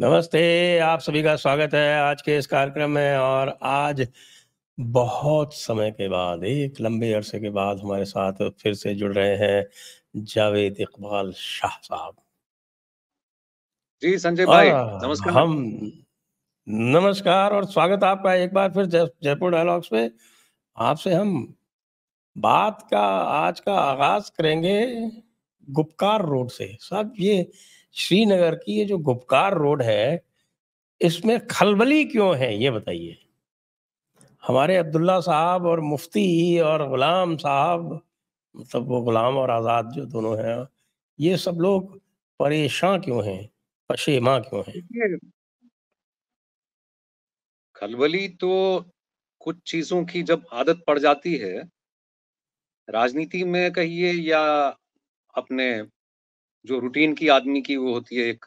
नमस्ते। आप सभी का स्वागत है आज के इस कार्यक्रम में। और आज बहुत समय के बाद, एक लंबे अरसे के बाद हमारे साथ फिर से जुड़ रहे हैं जावेद इकबाल शाह साहब। जी संजय और भाई, नमस्कार। हम नमस्कार और स्वागत आपका एक बार फिर जयपुर डायलॉग्स पे। आपसे हम बात का आज का आगाज करेंगे गुपकार रोड से। साहब, ये श्रीनगर की ये जो गुपकार रोड है, इसमें खलबली क्यों है, ये बताइए। हमारे अब्दुल्ला साहब और मुफ्ती और गुलाम साहब, मतलब वो गुलाम और आज़ाद जो दोनों हैं, ये सब लोग परेशान क्यों हैं, पशेमा क्यों हैं? देखिए, खलबली तो कुछ चीजों की जब आदत पड़ जाती है, राजनीति में कहिए या अपने जो रूटीन की आदमी की वो होती है, एक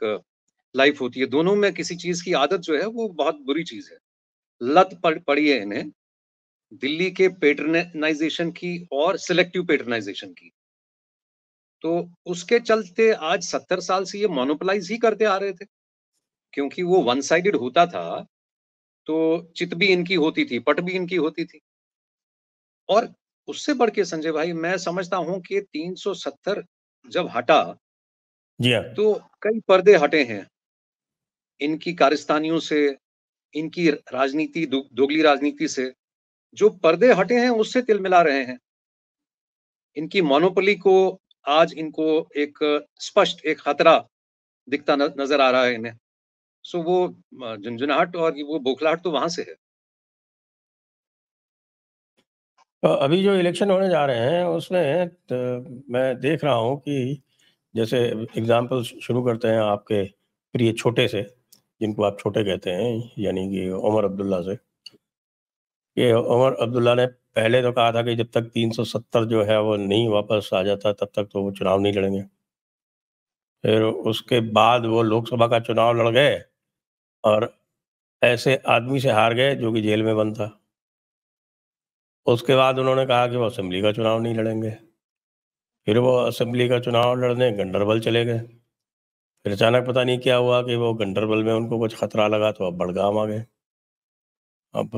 लाइफ होती है, दोनों में किसी चीज की आदत जो है वो बहुत बुरी चीज है। लत पड़ी है इन्हें दिल्ली के पैटर्नाइजेशन की और सिलेक्टिव पैटर्नाइजेशन की। तो उसके चलते आज 70 साल से ये मोनोपोलाइज ही करते आ रहे थे, क्योंकि वो वन साइडेड होता था। तो चित भी इनकी होती थी, पट भी इनकी होती थी। और उससे बढ़ के संजय भाई, मैं समझता हूं कि 370 जब हटा जी हाँ। तो कई पर्दे हटे हैं इनकी कारस्तानियों से, इनकी राजनीति, दोगली राजनीति से। जो पर्दे हटे हैं उससे तिलमिला रहे हैं। इनकी मोनोपोली को आज इनको एक स्पष्ट एक खतरा दिखता नजर आ रहा है इन्हें। सो वो झुंझुनाहट और वो बौखलाहट तो वहां से है। तो अभी जो इलेक्शन होने जा रहे हैं उसमें मैं देख रहा हूँ कि जैसे एग्जाम्पल शुरू करते हैं आपके प्रिय छोटे से, जिनको आप छोटे कहते हैं, यानी कि उमर अब्दुल्ला से। ये उमर अब्दुल्ला ने पहले तो कहा था कि जब तक 370 जो है वो नहीं वापस आ जाता तब तक तो वो चुनाव नहीं लड़ेंगे। फिर उसके बाद वो लोकसभा का चुनाव लड़ गए और ऐसे आदमी से हार गए जो कि जेल में बंद था। उसके बाद उन्होंने कहा कि वो असेंबली का चुनाव नहीं लड़ेंगे। फिर वो असेंबली का चुनाव लड़ने गंडरबल चले गए। फिर अचानक पता नहीं क्या हुआ कि वो गंडरबल में उनको कुछ खतरा लगा तो अब बड़गाम आ गए। अब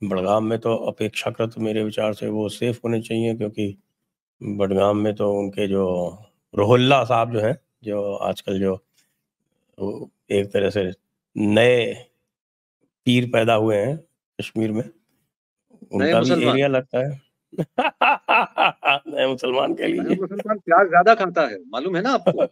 बड़गाम में तो अपेक्षाकृत मेरे विचार से वो सेफ होने चाहिए, क्योंकि बडगाम में तो उनके जो रोहिल्ला साहब जो हैं, जो आजकल जो एक तरह से नए पीर पैदा हुए हैं कश्मीर में, नए उनका भी मुसलमान। एरिया लगता है। नए मुसलमान के नया लिए। मुसलमान प्याज ज्यादा खाता है, मालूम है ना आपको।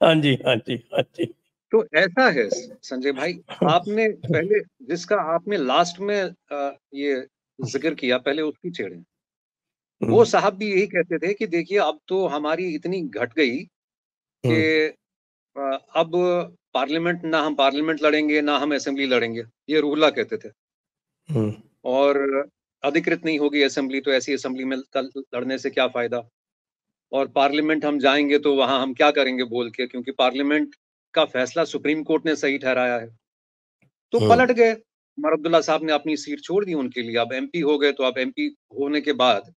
हाँ जी, हाँ जी, हाँ जी। तो ऐसा है संजय भाई, आपने पहले जिसका आपने लास्ट में ये जिक्र किया, पहले उसकी छेड़े। वो हम्म, साहब भी यही कहते थे कि देखिए, अब तो हमारी इतनी घट गई कि हम्म, अब पार्लियामेंट, ना हम पार्लियामेंट लड़ेंगे ना हम असेंबली लड़ेंगे, ये रूहुल्लाह कहते थे। हम्म, और अधिकृत नहीं होगी असेंबली, तो ऐसी असेंबली में लड़ने से क्या फायदा। और पार्लियामेंट हम जाएंगे तो वहां हम क्या करेंगे बोल के, क्योंकि पार्लियामेंट का फैसला सुप्रीम कोर्ट ने सही ठहराया है। तो हम्म, पलट गए। उमर अब्दुल्ला साहब ने अपनी सीट छोड़ दी उनके लिए, अब एमपी हो गए। तो अब एमपी होने के बाद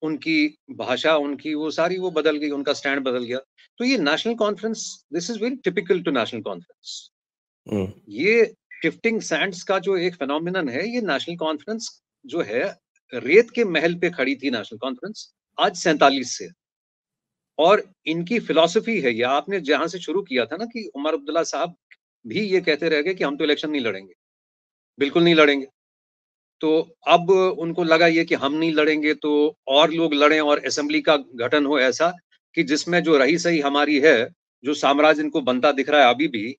उनकी भाषा, उनकी वो सारी वो बदल गई, उनका स्टैंड बदल गया। तो ये national conference, this is very typical to national conference. Hmm. ये शिफ्टिंग सैंड्स का जो एक फेनोमिनन है, ये नेशनल कॉन्फ्रेंस जो है, रेत के महल पे खड़ी थी नेशनल कॉन्फ्रेंस आज 47 से। और इनकी फिलॉसफी है, या आपने जहां से शुरू किया था ना, कि उमर अब्दुल्ला साहब भी ये कहते रह गए कि हम तो इलेक्शन नहीं लड़ेंगे, बिल्कुल नहीं लड़ेंगे। तो अब उनको लगा ये कि हम नहीं लड़ेंगे तो और लोग लड़ें और असेंबली का गठन हो ऐसा कि जिसमें जो रही सही हमारी है, जो साम्राज्य इनको बनता दिख रहा है अभी भी,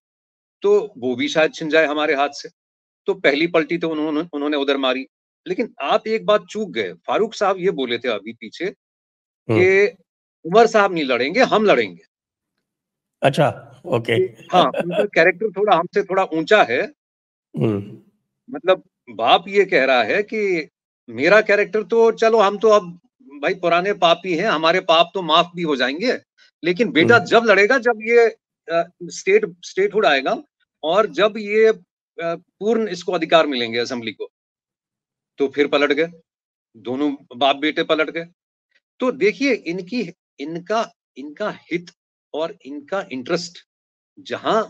तो वो भी शायद छिन जाए हमारे हाथ से। तो पहली पलटी तो उन्होंने उन्होंने उधर मारी। लेकिन आप एक बात चूक गए, फारूक साहब ये बोले थे अभी पीछे कि हम्म। उमर साहब नहीं लड़ेंगे, हम लड़ेंगे। अच्छा। ओके। हाँ, उनका कैरेक्टर थोड़ा हमसे थोड़ा ऊंचा है। हम्म, मतलब बाप ये कह रहा है कि मेरा कैरेक्टर तो चलो, हम तो अब भाई पुराने पापी हैं, हमारे पाप तो माफ भी हो जाएंगे। लेकिन बेटा हम्म, जब लड़ेगा, जब ये स्टेटहुड आएगा और जब ये पूर्ण इसको अधिकार मिलेंगे असेंबली को, तो फिर पलट गए। दोनों बाप बेटे पलट गए। तो देखिए, इनकी इनका इनका हित और इनका इंटरेस्ट जहां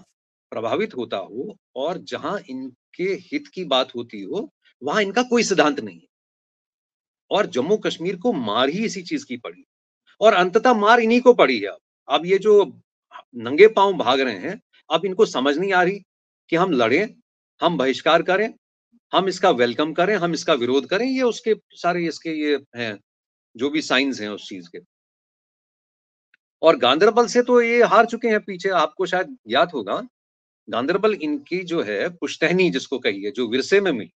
प्रभावित होता हो और जहां इनके हित की बात होती हो, वहां इनका कोई सिद्धांत नहीं है। और जम्मू कश्मीर को मार ही इसी चीज की पड़ी और अंततः मार इन्हीं को पड़ी है। अब ये जो नंगे पांव भाग रहे हैं, अब इनको समझ नहीं आ रही कि हम लड़ें, हम बहिष्कार करें, हम इसका वेलकम करें, हम इसका विरोध करें। ये उसके सारे इसके ये हैं, जो भी साइंस हैं उस चीज के। और गांदरबल से तो ये हार चुके हैं पीछे, आपको शायद याद होगा। गांदरबल इनकी जो है पुश्तैनी जिसको कहिए, जो विरसे में मिली,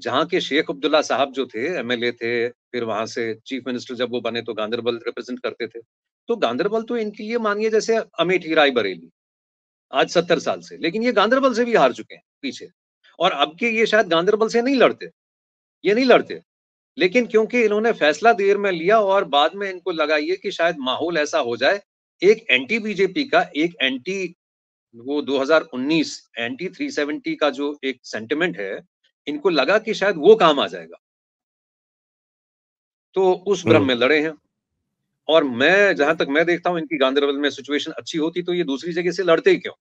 जहाँ के शेख अब्दुल्ला साहब जो थे, एमएलए थे, फिर वहां से चीफ मिनिस्टर जब वो बने तो गांदरबल रिप्रेजेंट करते थे। तो गांदरबल तो इनके लिए मानिए जैसे अमेठी रायबरेली, आज 70 साल से। लेकिन ये गांदरबल से भी हार चुके हैं पीछे। और अब के ये शायद गांदरबल से नहीं लड़ते, ये नहीं लड़ते। लेकिन क्योंकि इन्होंने फैसला देर में लिया और बाद में इनको लगा ये कि शायद माहौल ऐसा हो जाए, एक एंटी बीजेपी का, एक एंटी वो 2019 एंटी 370 का जो एक सेंटिमेंट है, इनको लगा कि शायद वो काम आ जाएगा। तो उस भ्रम में लड़े हैं। और मैं जहां तक मैं देखता हूं, इनकी गांदरबल में सिचुएशन अच्छी होती तो ये दूसरी जगह से लड़ते ही क्यों।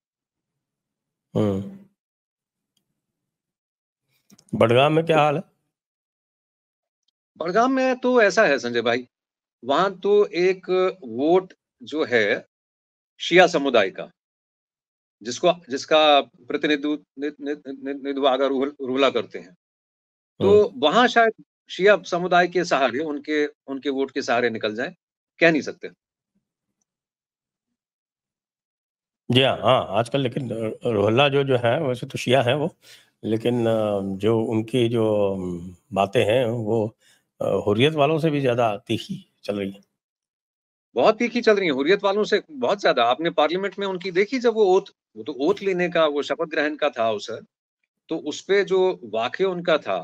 बडगाम में क्या हाल है? बड़गाम में तो ऐसा है संजय भाई, वहां तो एक वोट जो है शिया समुदाय का, जिसको जिसका प्रतिनिधित्व आगा रूला करते हैं, तो वहां शायद शिया समुदाय के सहारे, उनके उनके वोट के सहारे निकल जाए, कह नहीं सकते। जी हाँ, हाँ आजकल लेकिन रोहिल्ला जो जो है वैसे तो शिया है वो, लेकिन जो उनकी जो बातें हैं वो हुर्रियत वालों से भी ज़्यादा तीखी चल रही है। बहुत तीखी चल रही है, हुर्रियत वालों से बहुत ज्यादा। आपने पार्लियामेंट में उनकी देखी, जब वो तो ओथ लेने का, वो शपथ ग्रहण का था अवसर, तो उसपे जो वाक्य उनका था,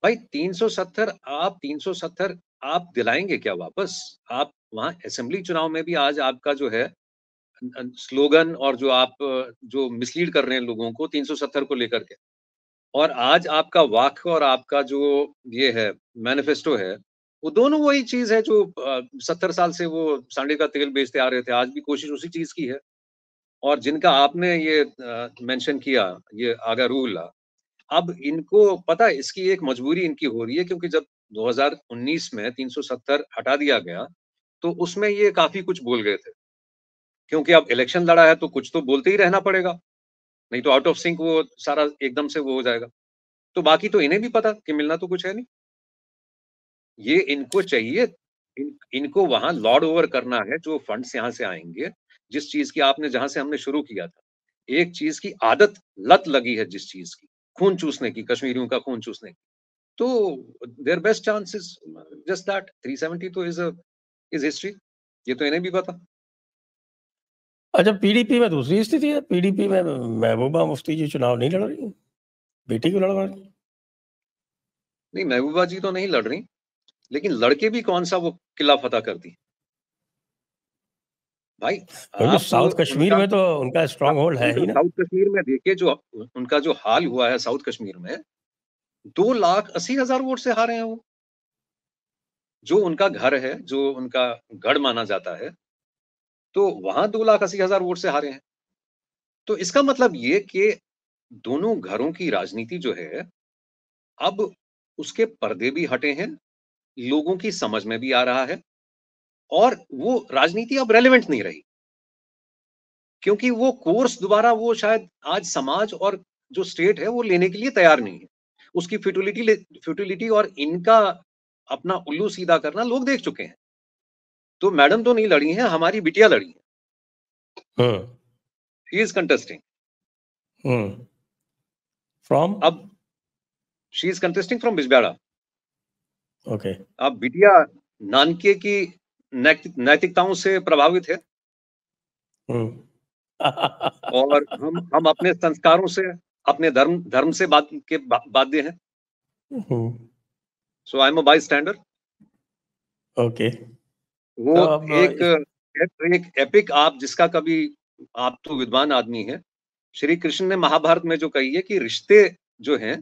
भाई 370, आप 370 आप दिलाएंगे क्या वापस? आप वहां असेंबली चुनाव में भी आज आपका जो है स्लोगन, और जो आप जो मिसलीड कर रहे हैं लोगों को 370 को लेकर के, और आज आपका वाक्य और आपका जो ये है मैनिफेस्टो है, वो दोनों वही चीज है जो 70 साल से वो सांडे का तेल बेचते आ रहे थे। आज भी कोशिश उसी चीज की है। और जिनका आपने ये मेंशन किया, ये आगा रूल, अब इनको पता है इसकी एक मजबूरी इनकी हो रही है, क्योंकि जब 2019 में 370 हटा दिया गया, तो उसमें ये काफी कुछ बोल गए थे। क्योंकि अब इलेक्शन लड़ा है तो कुछ तो बोलते ही रहना पड़ेगा, नहीं तो आउट ऑफ सिंक वो सारा एकदम से वो हो जाएगा। तो बाकी तो इन्हें भी पता कि मिलना तो कुछ है नहीं। ये इनको चाहिए, इनको वहां लॉर्ड ओवर करना है, जो फंड्स यहाँ से आएंगे, जिस चीज की आपने, जहां से हमने शुरू किया था, एक चीज की आदत, लत लगी है जिस चीज की, खून चूसने की, कश्मीरियों का खून चूसने की। तो their best chance is just that 370 तो इज हिस्ट्री। ये तो इन्हें भी पता। अच्छा, पीडीपी में दूसरी स्थिति है। पीडीपी में महबूबा मुफ्ती जी चुनाव नहीं लड़ रही, बेटी को लड़वा रही। नहीं, महबूबा जी तो नहीं लड़ रही, लेकिन लड़के भी कौन सा वो किला फतह कर दी भाई। क्योंकि आप साउथ कश्मीर उनका, में तो उनका स्ट्रांग होल्ड है उनका ही ना। साउथ कश्मीर में देखिए, जो उनका जो हाल हुआ है साउथ कश्मीर में, 2,80,000 वोट से हारे हैं वो। जो उनका घर है, जो उनका गढ़ माना जाता है, तो वहां 2,80,000 वोट से हारे हैं। तो इसका मतलब ये कि दोनों घरों की राजनीति जो है, अब उसके पर्दे भी हटे हैं, लोगों की समझ में भी आ रहा है, और वो राजनीति अब रेलेवेंट नहीं रही। क्योंकि वो कोर्स दोबारा वो शायद आज समाज और जो स्टेट है वो लेने के लिए तैयार नहीं है। उसकी फ्यूटिलिटी और इनका अपना उल्लू सीधा करना लोग देख चुके हैं। तो मैडम तो नहीं लड़ी हैं, हमारी बिटिया लड़ी है। Hmm she is contesting. From. अब she is contesting from Bijbehara. Okay. अब बिटिया नानके की नैतिकताओं से प्रभावित है, और हम अपने संस्कारों से, अपने धर्म धर्म से बाध्य हैं। So I am a bystander. Okay. वो तो अब एक एक एपिक, आप जिसका कभी, आप तो विद्वान आदमी हैं, श्री कृष्ण ने महाभारत में जो कही है कि रिश्ते जो हैं,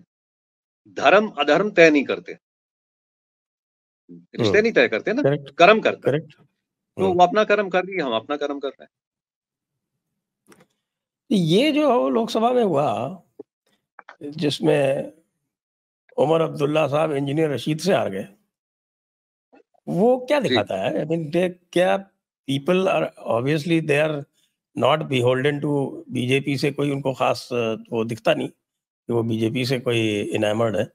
धर्म अधर्म तय नहीं करते, रिश्ते नहीं तय करते ना, करेक्ट, कर्म करता है। करेक्ट। तो वो अपना कर्म कर रही है, हम अपना कर्म कर रहे हैं। ये जो लोकसभा में हुआ, जिसमें उमर अब्दुल्ला साहब इंजीनियर रशीद से हार गए, वो क्या जी। दिखाता है? आई मीन क्या people are obviously they are not beholden to BJP से, कोई उनको खास वो दिखता नहीं कि वो बीजेपी से कोई इनामर्ड है।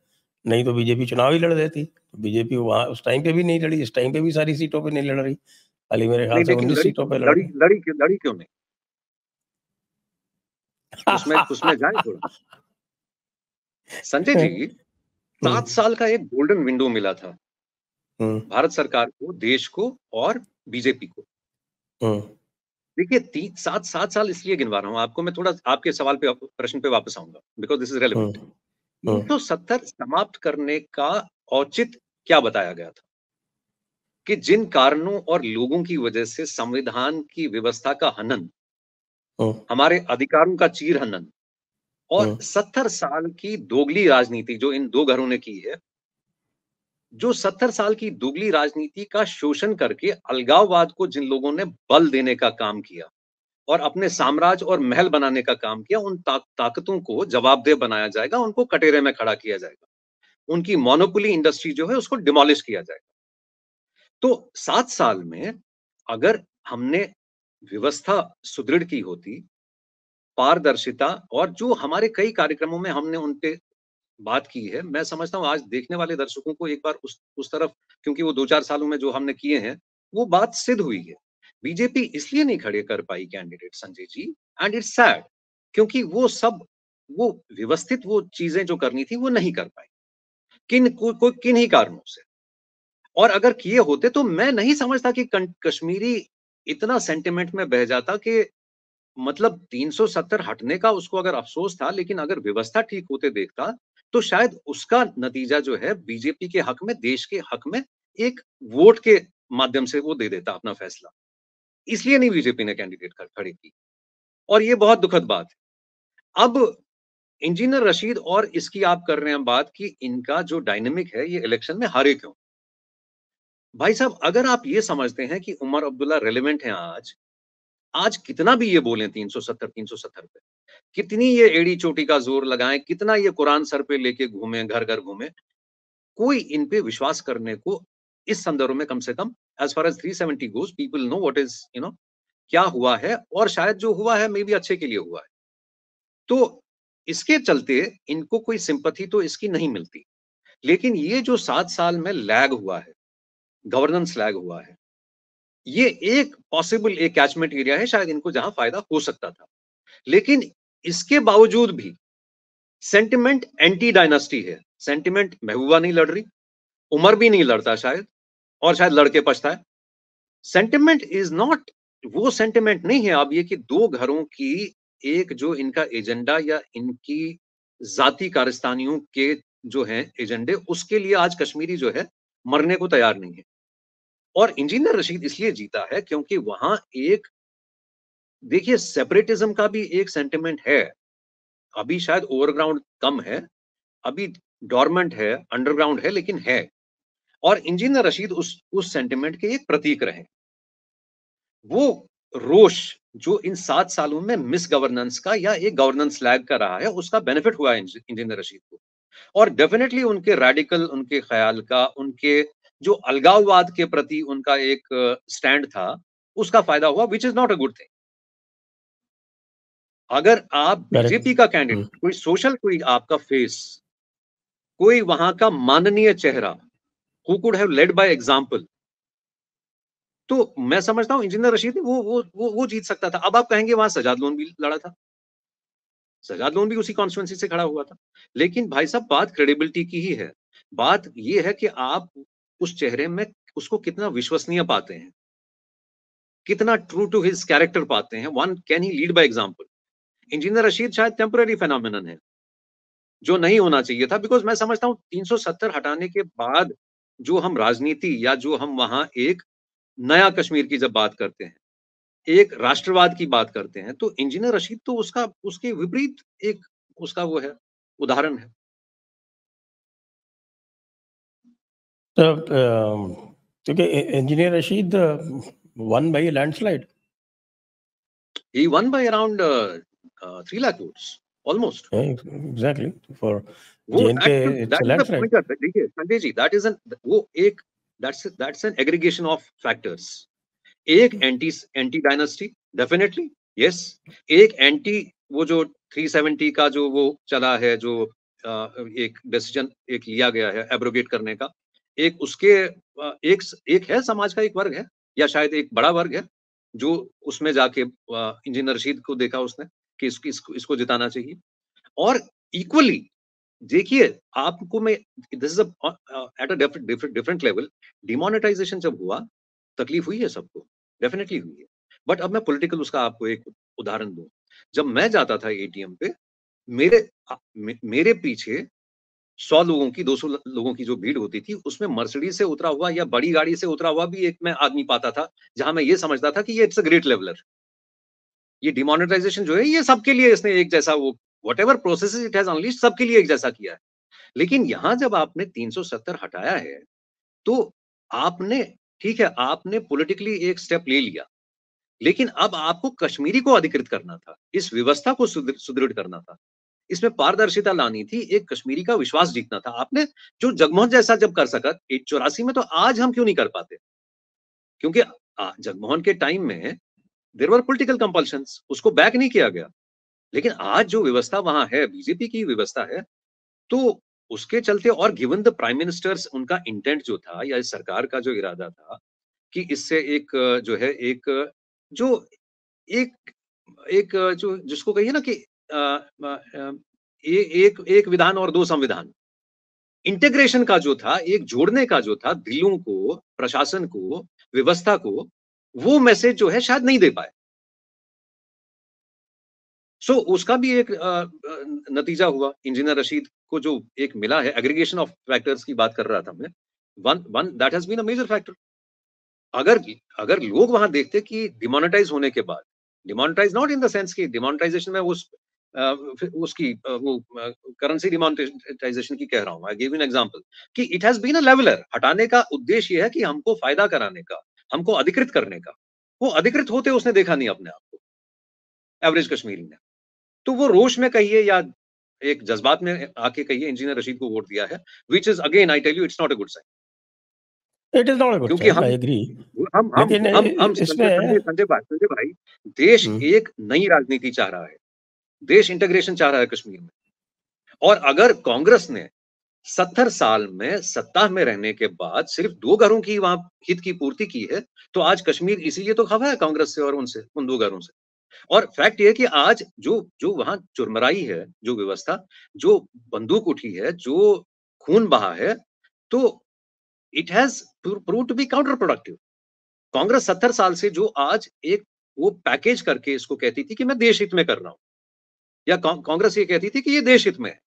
नहीं तो बीजेपी चुनाव ही लड़ देती। बीजेपी वहाँ उस टाइम पे भी नहीं लड़ी, इस टाइम पे भी सारी सीटों पे नहीं लड़ रही। खाली मेरे ख्याल नहीं, से लेकिन 19 लड़ी सीटों पे लड़ लड़ी रही। लड़ी क्यों नहीं? उसमें जाए थोड़ा। संजय जी, 7 साल का एक गोल्डन विंडो मिला था भारत सरकार को, देश को और बीजेपी को। देखिए, 7 साल इसलिए गिनवा रहा हूं आपको, मैं थोड़ा आपके सवाल पे प्रश्न पे वापस आऊंगा, बिकॉज दिस इज रेलिवेंट। 370 समाप्त करने का औचित्य क्या बताया गया था? कि जिन कारणों और लोगों की वजह से संविधान की व्यवस्था का हनन, हमारे अधिकारों का चीरहनन और 70 साल की दोगली राजनीति जो इन दो घरों ने की है, जो 70 साल की दोगली राजनीति का शोषण करके अलगाववाद को जिन लोगों ने बल देने का काम किया और अपने साम्राज्य और महल बनाने का काम किया, उन ताकतों को जवाबदेह बनाया जाएगा, उनको कटेरे में खड़ा किया जाएगा, उनकी मोनोपोली इंडस्ट्री जो है उसको डिमोलिश किया जाएगा। तो 7 साल में अगर हमने व्यवस्था सुदृढ़ की होती, पारदर्शिता, और जो हमारे कई कार्यक्रमों में हमने उन पे बात की है, मैं समझता हूँ आज देखने वाले दर्शकों को एक बार उस तरफ, क्योंकि वो 2-4 सालों में जो हमने किए हैं, वो बात सिद्ध हुई है। बीजेपी इसलिए नहीं खड़े कर पाई candidate Sanjay ji, and it's sad, क्योंकि वो व्यवस्थित वो चीजें जो करनी थी वो नहीं कर पाई, किन ही कारणों से। और अगर किए होते तो मैं नहीं समझता कि कश्मीरी इतना सेंटिमेंट में बह जाता कि, मतलब 370 हटने का उसको अगर अफसोस था, लेकिन अगर व्यवस्था ठीक होते देखता तो शायद उसका नतीजा जो है बीजेपी के हक में, देश के हक में, एक वोट के माध्यम से वो दे देता अपना फैसला। इसलिए नहीं बीजेपी ने कैंडिडेट खड़े की, और ये बहुत दुखद बात है। अब इंजीनियर रशीद और इसकी आप कर रहे हैं बात कि इनका जो डायनेमिक है ये इलेक्शन में हारे क्यों? भाई साहब, अगर आप ये समझते हैं कि उमर अब्दुल्ला रेलेवेंट है आज कितना भी ये बोलें 370 पे, कितनी ये एड़ी चोटी का जोर लगाएं, कितना ये कुरान सर पे लेके घूमे, घर घर घूमे, कोई इन पे विश्वास करने को इस संदर्भ में, कम से कम as far as 370 goes, people know what is क्या हुआ है, और शायद जो हुआ है मे बी अच्छे के लिए हुआ है। तो इसके चलते इनको कोई सिंपैथी तो इसकी नहीं मिलती। लेकिन ये जो 7 साल में लैग हुआ है, गवर्नेंस लैग हुआ है, ये एक पॉसिबल एक कैचमेंट एरिया है शायद इनको जहां फायदा हो सकता था। लेकिन इसके बावजूद भी सेंटिमेंट एंटी डायनास्टी है। सेंटिमेंट महबूबा नहीं लड़ रही, उमर भी नहीं लड़ता शायद, और शायद लड़के पछताए। सेंटिमेंट इज नॉट वो सेंटिमेंट नहीं है अब ये कि दो घरों की एक जो इनका एजेंडा या इनकी जाति कारस्तानियों के जो हैं एजेंडे, उसके लिए आज कश्मीरी जो है मरने को तैयार नहीं है। और इंजीनियर रशीद इसलिए जीता है क्योंकि वहां एक, देखिए, सेपरेटिज्म का भी एक सेंटिमेंट है। अभी शायद ओवरग्राउंड कम है, अभी डोरमेंट है, अंडरग्राउंड है, लेकिन है। और इंजीनियर रशीद उस सेंटिमेंट के एक प्रतीक रहे। वो रोष जो इन 7 सालों में मिस गवर्नेंस का या एक गवर्नेंस लैग का रहा है, उसका बेनिफिट हुआ है इंजीनियर रशीद को। और डेफिनेटली उनके रेडिकल, उनके ख्याल का, उनके जो अलगाववाद के प्रति उनका एक स्टैंड था, उसका फायदा हुआ, which is not a good thing. अगर आप बीजेपी का कैंडिडेट, कोई सोशल, कोई आपका फेस, कोई वहां का माननीय चेहरा, who could have led by example, तो मैं समझता हूं इंजीनियर रशीद ने वो जीत सकता था। अब आप कहेंगे वहां सजाद लोन भी लड़ा था, सजाद लोन भी उसी कॉन्स्टिट्यूंसी से खड़ा हुआ था। लेकिन भाई साहब, बात क्रेडिबिलिटी की ही है। बात ये है कि आप उस चेहरे में उसको कितना विश्वसनीय पाते हैं, कितना ट्रू टू हिज कैरेक्टर पाते हैं। One can he lead by example. Engineer Rashid शायद टेम्पररी फेनोमेनन है, जो नहीं होना चाहिए था। बिकॉज मैं समझता हूं 370 हटाने के बाद जो हम राजनीति या जो हम वहां एक नया कश्मीर की जब बात करते हैं, एक राष्ट्रवाद की बात करते हैं, तो इंजीनियर रशीद तो उसका, उसके विपरीत एक उसका वो है, उदाहरण है। तो क्योंकि engineer Rashid won by landslide. He won by around 3 lakh votes almost. Exactly for वो J and K it's that a is the landslide. Pointer. देखिए Sanjay ji, that is an वो एक that's an aggregation of factors. एक anti anti dynasty, definitely yes. एक anti वो जो 370 का जो वो चला है, जो एक डिसीजन एक लिया गया है एब्रोगेट करने का, एक उसके एक एक है समाज का एक वर्ग है, या शायद एक बड़ा वर्ग है जो उसमें जाके इंजीनियर रशीद को देखा उसने कि इसको जिताना चाहिए। और इक्वली देखिए, आपको मैं this is at a different level. Demonetisation जब हुआ, तकलीफ हुई है सबको, डेफिनेटली हुई है। बट अब मैं पॉलिटिकल उसका आपको एक उदाहरण दूं। जब मैं जाता था एटीएम पे, मेरे मेरे पीछे 100 लोगों की, 200 लोगों की जो भीड़ होती थी, उसमें मर्सिडीज से उतरा हुआ या बड़ी गाड़ी से उतरा हुआ भी एक मैं आदमी पाता था, जहां मैं ये समझता था कि ये इट्स अ ग्रेट लेवलर। ये डिमोनेटाइजेशन जो है, ये सबके लिए इसने एक जैसा वो व्हाटएवर प्रोसेस इट हैज अनलीस्ट, सबके लिए एक जैसा किया है। लेकिन यहां जब आपने 370 हटाया है, तो आपने, ठीक है, आपने पॉलिटिकली एक स्टेप ले लिया, लेकिन अब आपको कश्मीरी को अधिकृत करना था, इस व्यवस्था को सुदृढ़ करना था, इसमें पारदर्शिता लानी थी, एक कश्मीरी का विश्वास जीतना था। आपने जो जगमोहन जैसा जब कर सका 84 में, तो आज हम क्यों नहीं कर पाते? क्योंकि जगमोहन के टाइम में देयर वर पॉलिटिकल कंपल्शंस, उसको बैक नहीं किया गया। लेकिन आज जो व्यवस्था वहां है, बीजेपी की व्यवस्था है, तो उसके चलते, और गिवन द प्राइम मिनिस्टर्स, उनका इंटेंट जो था, या इस सरकार का जो इरादा था कि इससे एक जो है एक जो एक एक जो जिसको कहिए ना कि अ, एक एक विधान और दो संविधान, इंटीग्रेशन का जो था, एक जोड़ने का जो था दिलों को, प्रशासन को, व्यवस्था को, वो मैसेज जो है शायद नहीं दे पाए। सो उसका भी एक नतीजा हुआ। इंजीनियर रशीद को जो एक मिला है, एग्रीगेशन ऑफ फैक्टर्स की बात कर रहा था मैं, one one that has been a major factor. अगर अगर लोग वहां देखते कि डिमोनेटाइज होने के बाद, demonetise not in the sense कि डिमोनेटाइजेशन में उस उसकी वो करेंसी डिमोनेटाइजेशन की कह रहा हूं, आई गिव एन एग्जांपल कि it has been a leveller. हटाने का उद्देश्य यह है कि हमको फायदा कराने का, हमको अधिकृत करने का। वो अधिकृत होते उसने देखा नहीं अपने आप को, एवरेज कश्मीरी ने। तो वो रोष में कहिए या एक जज्बात में आके कहिए, इंजीनियर रशीद को वोट दिया है, which is again I tell you it's not a good sign. It is not a good क्योंकि साइन, आई एग्री। लेकिन हम इसमें संजय भाई, देश हम्म, एक नई राजनीति चाह रहा है, देश इंटीग्रेशन चाह रहा है कश्मीर में। और अगर कांग्रेस ने 70 साल में सत्ता में रहने के बाद सिर्फ 2 घरों की वहां हित की पूर्ति की है, तो आज कश्मीर इसीलिए तो खफा है कांग्रेस से और उनसे, उन 2 घरों से। और फैक्ट ये है कि आज जो जो वहां चुरमराई है, जो व्यवस्था, जो बंदूक उठी है, जो खून बहा है, तो it has prove to be counterproductive. Congress 70 साल से जो आज एक वो पैकेज करके इसको कहती थी कि मैं देश हित में कर रहा हूं, या कांग्रेस ये कहती थी कि ये देश हित में है,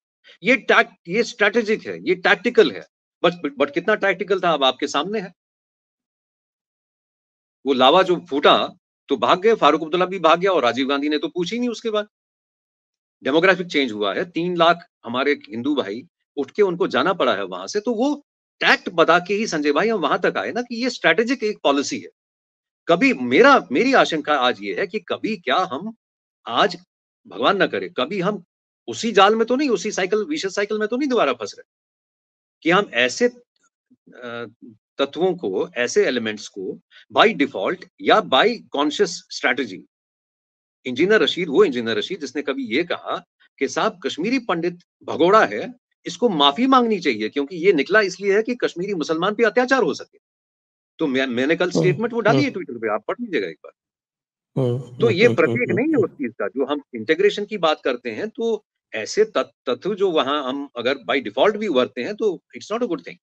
ये स्ट्रैटेजिक है, ये टैक्टिकल है। बट कितना टैक्टिकल था अब आपके सामने है। वो लावा जो फूटा, तो भाग गए, फारूक अब्दुल्ला भी भाग गया, और राजीव गांधी ने तो पूछी नहीं उसके बाद। डेमोग्राफिक चेंज हुआ है, 3 लाख हमारे हिंदू भाई उठ के उनको जाना पड़ा है वहां से। तो वो टैक्ट बता के ही संजय भाई हम वहां तक आए ना, कि ये स्ट्रैटेजिक एक पॉलिसी है। कभी मेरी आशंका आज ये है कि कभी क्या हम आज, भगवान ना करे, कभी हम उसी जाल में तो नहीं, उसी साइकिल, विशेष साइकिल में तो नहीं दोबारा फंस रहे, कि हम ऐसे तत्वों को, ऐसे एलिमेंट्स को बाय डिफॉल्ट या by conscious strategy. Engineer Rashid जिसने कभी ये कहा कि साहब कश्मीरी पंडित भगोड़ा है, इसको माफी मांगनी चाहिए, क्योंकि ये निकला इसलिए है कि कश्मीरी मुसलमान पे अत्याचार हो सके। तो मैंने कल हम्म, स्टेटमेंट वो डाली है हम्म, ट्विटर पे, आप पढ़ लीजिएगा एक बार। हम्म, तो हम्म, ये प्रतीक नहीं है उस चीज का। जो हम इंटीग्रेशन की बात करते हैं, तो ऐसे तत्व जो वहां हम अगर बाय डिफॉल्ट भी उभरते हैं, तो it's not a good thing.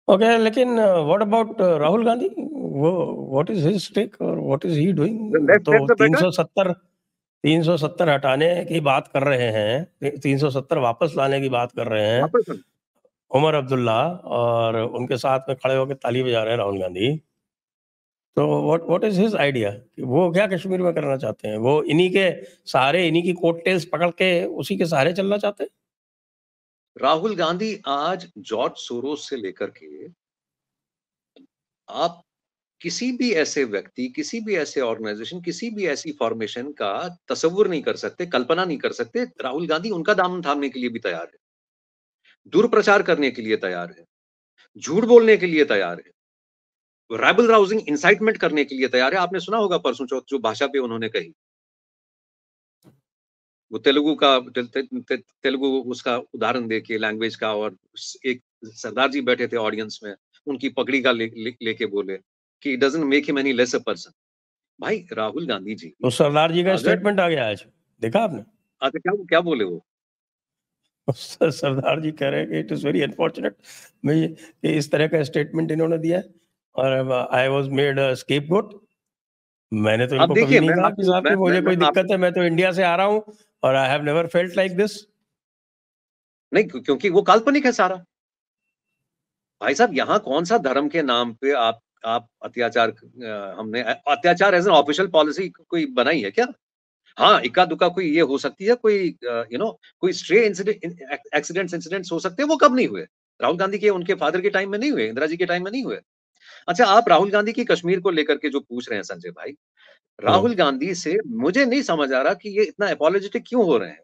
Okay. लेकिन व्हाट अबाउट राहुल गांधी? वो व्हाट इज हिज टेक और what is he doing? Less तो देन द बेटर। 370 हटाने की बात कर रहे हैं, 370 वापस लाने की बात कर रहे हैं वापस हम उमर अब्दुल्ला, और उनके साथ में खड़े होकर ताली बजा रहे हैं राहुल गांधी। तो व्हाट इज हिज आइडिया? वो क्या कश्मीर में करना चाहते हैं? वो इन्हीं के सहारे, इन्हीं की कोट टेल्स पकड़ के उसी के सहारे चलना चाहते हैं? राहुल गांधी आज जॉर्ज सोरोस से लेकर के आप किसी भी ऐसे व्यक्ति, किसी भी ऐसे ऑर्गेनाइजेशन, किसी भी ऐसी फॉर्मेशन का तसव्वुर नहीं कर सकते, कल्पना नहीं कर सकते, राहुल गांधी उनका दामन थामने के लिए भी तैयार है, दुर्प्रचार करने के लिए तैयार है, झूठ बोलने के लिए तैयार है, रैबल राउजिंग इंसाइटमेंट करने के लिए तैयार है। आपने सुना होगा परसों चौथ जो भाषा पे उन्होंने कही, वो तेलुगु का तेलुगु उसका उदाहरण देके लैंग्वेज का, और एक सरदार जी बैठे थे ऑडियंस में, उनकी पगड़ी का लेके बोले कि it doesn't make him any less a person. भाई राहुल गांधी जी, तो सरदार जी का अगर स्टेटमेंट आ गया आज, देखा आपने? अच्छा क्या क्या बोले वो? सरदार जी कह रहे हैं कि इट इज वेरी अनफॉर्चुनेट मैं कि इस तरह का स्टेटमेंट इन्होंने दिया है, और I was made a scapegoat. मैंने तो आप इनको कभी देखिए, नहीं मैं कहा कि आपको साहब कि मुझे कोई मैं दिक्कत आपको है, मैं तो इंडिया से आ रहा हूँ और I have never felt like this. नहीं, क्योंकि वो काल्पनिक है सारा। भाई साहब, यहाँ कौन सा धर्म के नाम पे आप अत्याचार, हमने अत्याचार एज एन ऑफिशियल पॉलिसी कोई बनाई है क्या? हाँ, इक्का दुक्का कोई ये हो सकती है, कोई कोई स्ट्रे इंसिडेंट्स हो सकते हैं, वो कब नहीं हुए? राहुल गांधी के उनके फादर के टाइम में नहीं हुए, इंदिरा जी के टाइम में नहीं हुए। अच्छा, आप राहुल गांधी की कश्मीर को लेकर के जो पूछ रहे हैं संजय भाई, राहुल गांधी से मुझे नहीं समझ आ रहा कि ये इतना अपोलोजेटिक क्यों हो रहे हैं।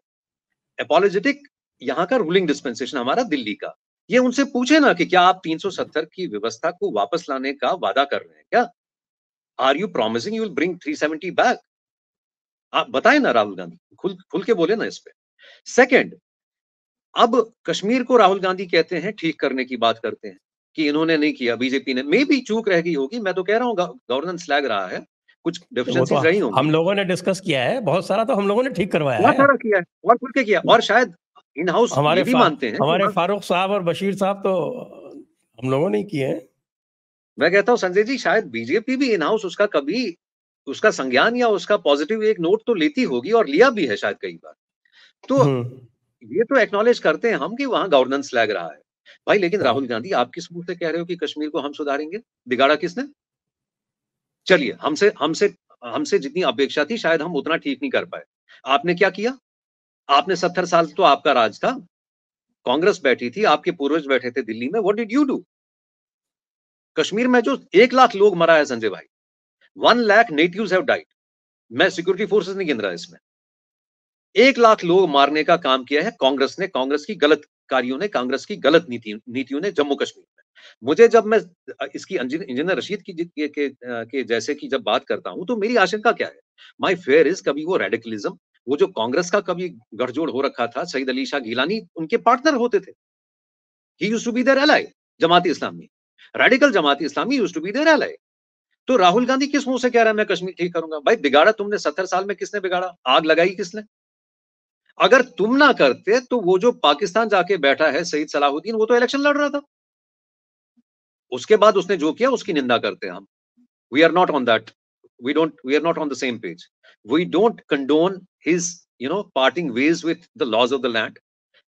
अपोलोजेटिक यहाँ का रूलिंग डिस्पेंसेशन हमारा दिल्ली का, ये उनसे पूछे ना कि क्या आप 370 की व्यवस्था को वापस लाने का वादा कर रहे हैं क्या? Are you promising you will bring 370 back? आप बताएं ना राहुल गांधी, खुल खुल के बोले ना इस पे। सेकंड, अब कश्मीर को राहुल गांधी कहते हैं ठीक करने की बात करते हैं कि इन्होंने नहीं किया, बीजेपी ने, मे भी चूक रह गई होगी, मैं तो कह रहा हूँ गवर्नेंस लैग रहा है, कुछ तो वो तो डेफिशिएंसीज रही होंगी। हम लोगों ने डिस्कस किया है, बहुत सारा तो हम लोगों ने ठीक करवाया बहुत है। सारा किया है और खुल के किया, और शायद इन हाउस ये भी मानते हैं कि हमारे हाँ। फारूक साहब और बशीर साहब तो हम लोगों ने किए हैं। मैं कहता हूँ संजय जी, शायद बीजेपी भी इन हाउस उसका कभी उसका संज्ञान या उसका पॉजिटिव एक नोट तो लेती होगी, और लिया भी है शायद कई बार। तो हम्म। ये तो एक्नॉलेज करते हैं हम कि वहां गवर्नेंस लग रहा है। भाई लेकिन हाँ। राहुल गांधी, आप किस मुंह से कह रहे हो कि कश्मीर को हम सुधारेंगे? बिगाड़ा किसने? चलिए, हमसे हमसे हमसे जितनी अपेक्षा थी शायद हम उतना ठीक नहीं कर पाए। आपने क्या किया? आपने 70 साल तो आपका राज था, कांग्रेस बैठी थी, आपके पूर्वज बैठे थे दिल्ली में, what did you do? Kashmir में जो 1 लाख लोग मरा है संजय भाई, 1 लाख नेटिव्स हैव डाइड, मैं सिक्योरिटी फोर्सेस नहीं गिन रहा इसमें। 1 लाख लोग मारने का काम किया है कांग्रेस ने, कांग्रेस की गलत कार्यों ने, कांग्रेस की गलत नीतियों ने जम्मू कश्मीर में। मुझे जब मैं इसकी इंजीनियर रशीद की के जैसे की जब बात करता हूं, तो मेरी आशंका क्या है? माय फेयर इज, कभी वो रेडिकलिज्म, वो जो कांग्रेस का कभी गठजोड़ हो रखा था, सईद अली शाह गिलानी उनके पार्टनर होते थे, he used to be their ally, Jamaat Islami, radical Jamaat Islami used to be their ally. तो राहुल गांधी किस मुंह से कह रहा है मैं कश्मीर ठीक करूंगा? भाई बिगाड़ा तुमने, 70 साल में किसने बिगाड़ा? आग लगाई किसने? अगर तुम ना करते तो वो जो पाकिस्तान जाके बैठा है सईद सलाहुद्दीन, वो तो इलेक्शन लड़ रहा था। उसके बाद उसने जो किया उसकी निंदा करते हैं हम। We are not on that, we are not on the same page. We don't condone his parting ways with the laws of the land,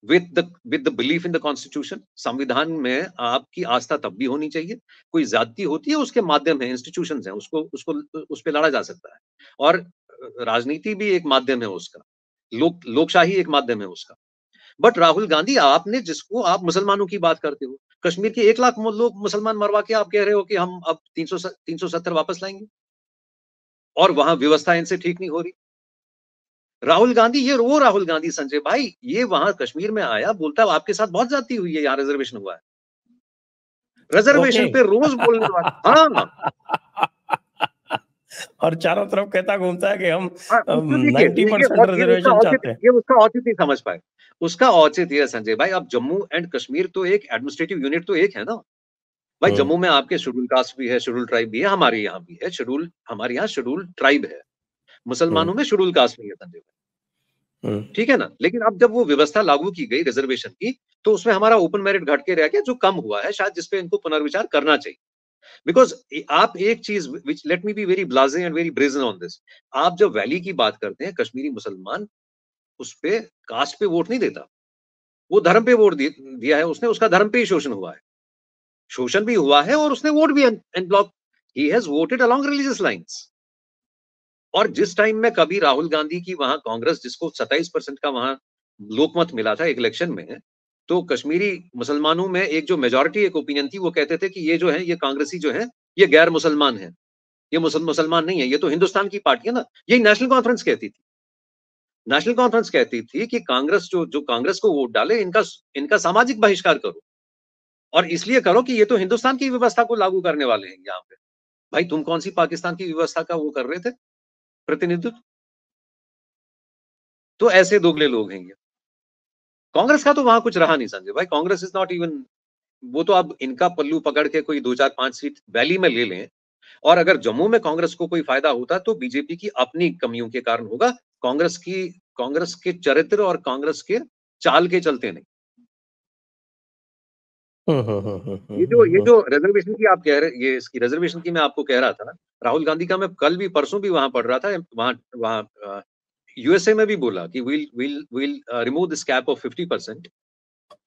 with the belief in the constitution. संविधान में आपकी आस्था तब भी होनी चाहिए, कोई ज्यादती होती है उसके माध्यम है, इंस्टीट्यूशन है, उसको उसको उस पर लड़ा जा सकता है, और राजनीति भी एक माध्यम है उसका, लोकशाही एक माध्यम है उसका। बट राहुल गांधी, आपने जिसको आप मुसलमानों की बात करते हो, कश्मीर के 1 लाख लोग मुसलमान मरवा के आप कह रहे हो कि हम अब 370 वापस लाएंगे, और वहां व्यवस्था इनसे ठीक नहीं हो रही। राहुल गांधी, ये वो राहुल गांधी संजय भाई, ये वहां कश्मीर में आया, बोलता है आपके साथ बहुत ज्यादती हुई है, यहाँ रिजर्वेशन हुआ है, ओके। रिजर्वेशन पे रोज बोलने वाला। हाँ, और चारों तरफ कहता घूमता है कि हम हाँ, उसको देखिए 90% और ये उसका रिजर्वेशन औचित्य, चाहते हैं। ये उसका औचित्य नहीं समझ पाए। उसका औचित्य है संजय भाई, अब जम्मू एंड कश्मीर तो एक एडमिनिस्ट्रेटिव यूनिट तो एक है ना भाई। जम्मू में आपके शेड्यूल कास्ट भी है, शेड्यूल ट्राइब भी है, हमारे यहाँ भी है शेड्यूल, हमारे यहाँ शेड्यूल ट्राइब है, मुसलमानों में शेड्यूल कास्ट नहीं है संजय भाई, ठीक है ना? लेकिन अब जब वो व्यवस्था लागू की गई रिजर्वेशन की, तो उसमें हमारा ओपन मेरिट घट के रह गया, जो कम हुआ है शायद, जिसपे इनको पुनर्विचार करना चाहिए। बिकॉज आप एक चीज, which let me be very blasé and very brazen on this, आप जब वैली की बात करते हैं, कश्मीरी मुसलमान उस पे कास्ट पे वोट नहीं देता, वो धर्म पे वोट दिया है उसने, उसका धर्म पे ही शोषण हुआ है, शोषण भी हुआ है, और उसने वोट भी unblock, he has voted along religious lines. और जिस टाइम में कभी राहुल गांधी की वहां कांग्रेस, जिसको 27% का वहां लोकमत मिला था एक इलेक्शन में, तो कश्मीरी मुसलमानों में एक जो मेजोरिटी एक ओपिनियन थी, वो कहते थे कि ये जो है, ये कांग्रेसी जो है, ये गैर मुसलमान है, ये मुसलमान नहीं है, ये तो हिंदुस्तान की पार्टी है ना। यही नेशनल कॉन्फ्रेंस कहती थी। नेशनल कॉन्फ्रेंस कहती थी कि कांग्रेस जो कांग्रेस को वोट डाले, इनका सामाजिक बहिष्कार करो, और इसलिए करो कि ये तो हिंदुस्तान की व्यवस्था को लागू करने वाले हैं यहाँ पे। भाई तुम कौन सी पाकिस्तान की व्यवस्था का वो कर रहे थे प्रतिनिधित्व? तो ऐसे दोगले लोग हैं ये। कांग्रेस का तो वहां कुछ रहा नहीं संजय भाई। कांग्रेस इज नॉट इवन, वो तो अब इनका पल्लू पकड़ के कोई 2 4 5 सीट वैली में ले लें, और अगर जम्मू में कांग्रेस को कोई फायदा होता तो बीजेपी की अपनी कमियों के कारण होगा, कांग्रेस के चरित्र और कांग्रेस के चाल के चलते नहीं। ये जो रिजर्वेशन की आप कह रहे, ये इसकी रिजर्वेशन की मैं आपको कह रहा था, राहुल गांधी का मैं कल भी परसों भी वहां पढ़ रहा था, वहां यूएसए में भी बोला कि will remove this cap of 50%।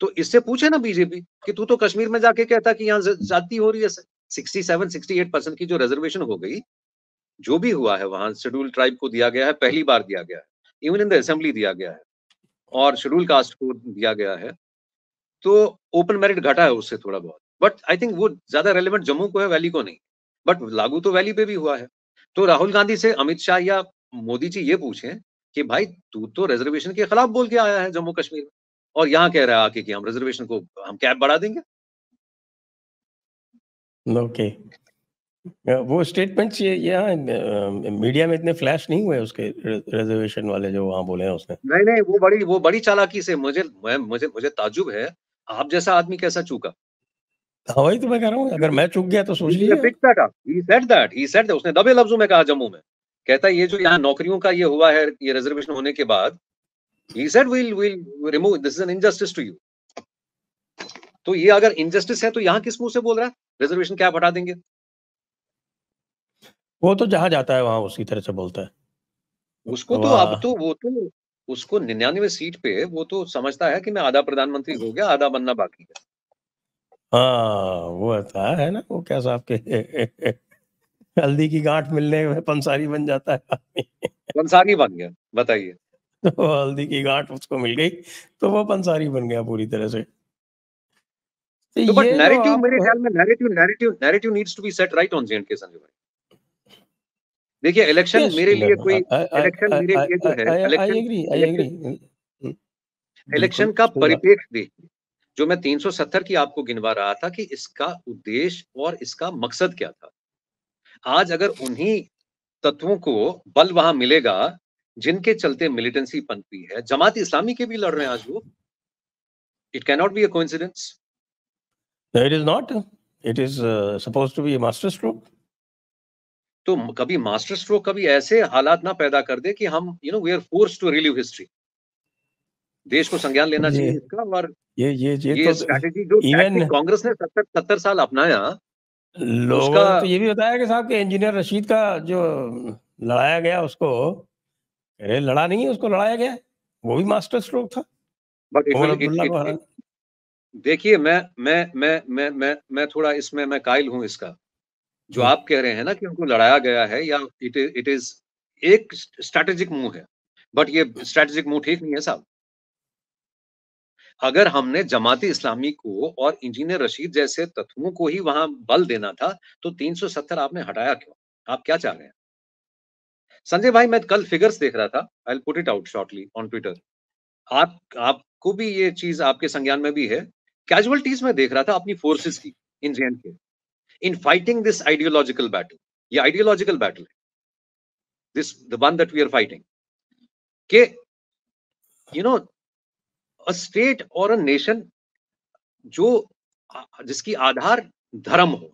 तो इससे पूछे ना बीजेपी कि तू तो कश्मीर में जाके कहता कि यहाँ जाति हो रही है। 67-68% की जो रिजर्वेशन हो गई, जो भी हुआ है वहां शेड्यूल ट्राइब को दिया गया है, पहली बार दिया गया है, इवन इन द असेंबली दिया गया है, और शेड्यूल कास्ट को दिया गया है। तो ओपन मेरिट घटा है उससे थोड़ा बहुत, बट आई थिंक वो ज्यादा रेलेवेंट जम्मू को है, वैली को नहीं। बट लागू तो वैली पे भी हुआ है। तो राहुल गांधी से अमित शाह या मोदी जी ये पूछें कि भाई तू तो रिजर्वेशन के खिलाफ बोल के आया है जम्मू कश्मीर में, और यहाँ कह रहा है आके कि हम रिजर्वेशन को हम कैप बढ़ा देंगे। ओके, वो स्टेटमेंट्स ये यहाँ मीडिया में इतने फ्लैश नहीं हुए उसके, रिजर्वेशन वाले जो वहां बोले हैं उसने। नहीं, वो बड़ी चालाकी से, मुझे ताज्जुब है, आप जैसा आदमी कैसा चूका। हाँ वही तो मैं कह रहा हूँ, अगर मैं चूक गया तो सोच लीजिए। He said that, उसने दबे लफ्जों में कहा जम्मू में, कहता है ये जो यहाँ नौकरियों का ये हुआ है, ये रिजर्वेशन होने के बाद, he said we'll remove, this is an injustice to you। तो ये अगर इनजस्टिस है तो यहाँ किस मुंह से बोल रहा है रिजर्वेशन क्या हटा देंगे? वो तो जहां जाता है वहां उसी तरह से बोलता है। उसको तो अब तो वो तो उसको 99 सीट पे वो तो समझता है कि मैं आधा प्रधानमंत्री हो गया, आधा बनना बाकी है। हाँ वो है ना, वो क्या साहब के हल्दी की गांठ मिलने में पंसारी बन जाता है आदमी। पंसारी बन गया, बताइए। तो हल्दी की गांठ उसको मिल गई तो वो पंसारी बन गया पूरी तरह से। तो बट ये जो नैरेटिव, आप मेरे ख्याल में narrative needs to be set right on J and K Sanjay भाई। देखिए इलेक्शन मेरे लिए कोई, इलेक्शन मेरे लिए जो है, आई एग्री। इलेक्शन का परिप्रेक्ष्य देखिए, जो मैं 370 की आपको गिनवा रहा था कि इसका उद्देश्य और इसका मकसद क्या था। आज अगर उन्हीं तत्वों को बल वहां मिलेगा जिनके चलते मिलिटेंसी पनपी है, जमात इस्लामी के भी लड़ रहे हैं आज वो, it can not be a coincidence. It is not, it is supposed to be a masterstroke. तो कभी मास्टर स्ट्रोक, कभी ऐसे हालात ना पैदा कर दे कि हम we are forced to relive history. देश को संज्ञान लेना चाहिए इसका। और ये ये तो स्ट्रैटेजी जो इवन कांग्रेस ने 70 साल अपनाया, लोगों उसका ने तो ये भी बताया कि साहब के इंजीनियर रशीद का जो लड़ाया गया उसको, अरे लड़ा नहीं है, उसको लड़ाया गया, वो भी मास्टर स्ट्रोक था। बट उमर अब्दुल्ला को हराना। देखिए मैं थोड़ा इसमें मैं कायल हूं इसका। जो आप कह रहे हैं ना कि उनको लड़ाया गया है, या इट इज एक स्ट्रैटेजिक मूव है, बट ये स्ट्रैटेजिक मूव ठीक नहीं है साहब। अगर हमने जमाती इस्लामी को और इंजीनियर रशीद जैसे तत्वों को ही वहां बल देना था, तो 370 आपने हटाया क्यों? आप क्या चाह रहे हैं संजय भाई? मैं कल फिगर्स देख रहा था, I will put it out shortly on Twitter. आपको भी ये चीज आपके संज्ञान में भी है। कैजुअलिटीज में देख रहा था अपनी फोर्सेस की in J and K, in fighting this ideological battle. ये आइडियोलॉजिकल बैटल है, this the one that we are fighting, के अ स्टेट और अ नेशन जो जिसकी आधार धर्म हो।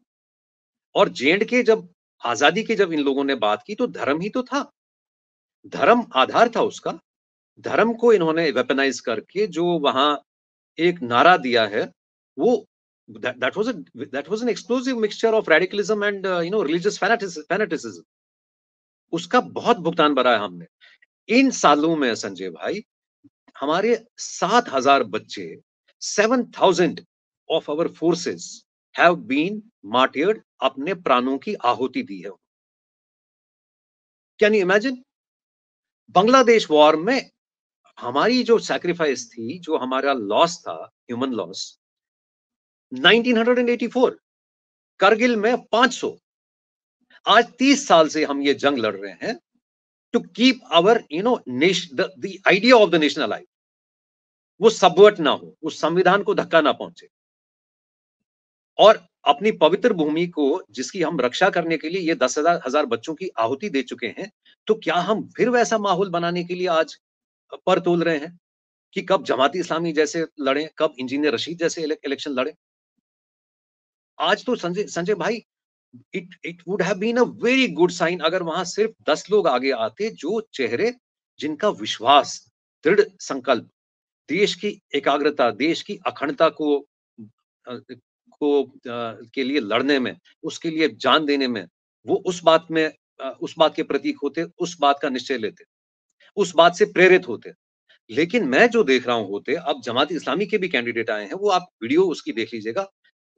और जेएंडके जब आजादी की जब इन लोगों ने बात की तो धर्म ही तो था, धर्म आधार था उसका। धर्म को इन्होंने वेपनाइज करके जो वहां एक नारा दिया है, वो that was an explosive mixture of radicalism and religious fanaticism। उसका बहुत भुगतान भरा है हमने इन सालों में संजय भाई। हमारे 7,000 बच्चे, 7,000 of our forces have been martyred, अपने प्राणों की आहुति दी है। Can you imagine? Bangladesh war में हमारी जो सैक्रिफाइस थी, जो हमारा लॉस था, ह्यूमन लॉस, 1984। करगिल में 500, आज 30 साल से हम ये जंग लड़ रहे हैं to keep our nation the idea of the nation alive, वो सबवर्ट ना हो, उस संविधान को धक्का ना पहुंचे, और अपनी पवित्र भूमि को जिसकी हम रक्षा करने के लिए ये 10,000 बच्चों की आहुति दे चुके हैं, तो क्या हम फिर वैसा माहौल बनाने के लिए आज पर तोल रहे हैं कि कब जमाती इस्लामी जैसे लड़ें, कब इंजीनियर रशीद जैसे इलेक्शन लड़ें? आज तो संजय संजय भाई, it would have been a very good sign अगर वहां सिर्फ 10 लोग आगे आते, जो चेहरे जिनका विश्वास, दृढ़ संकल्प, देश की एकाग्रता, देश की अखंडता के लिए लड़ने में, उसके लिए जान देने में, वो उस बात के प्रतीक होते, उस बात का निश्चय लेते, उस बात से प्रेरित होते। लेकिन मैं जो देख रहा हूँ होते, अब जमात इस्लामी के भी कैंडिडेट आए हैं, वो आप वीडियो उसकी देख लीजिएगा,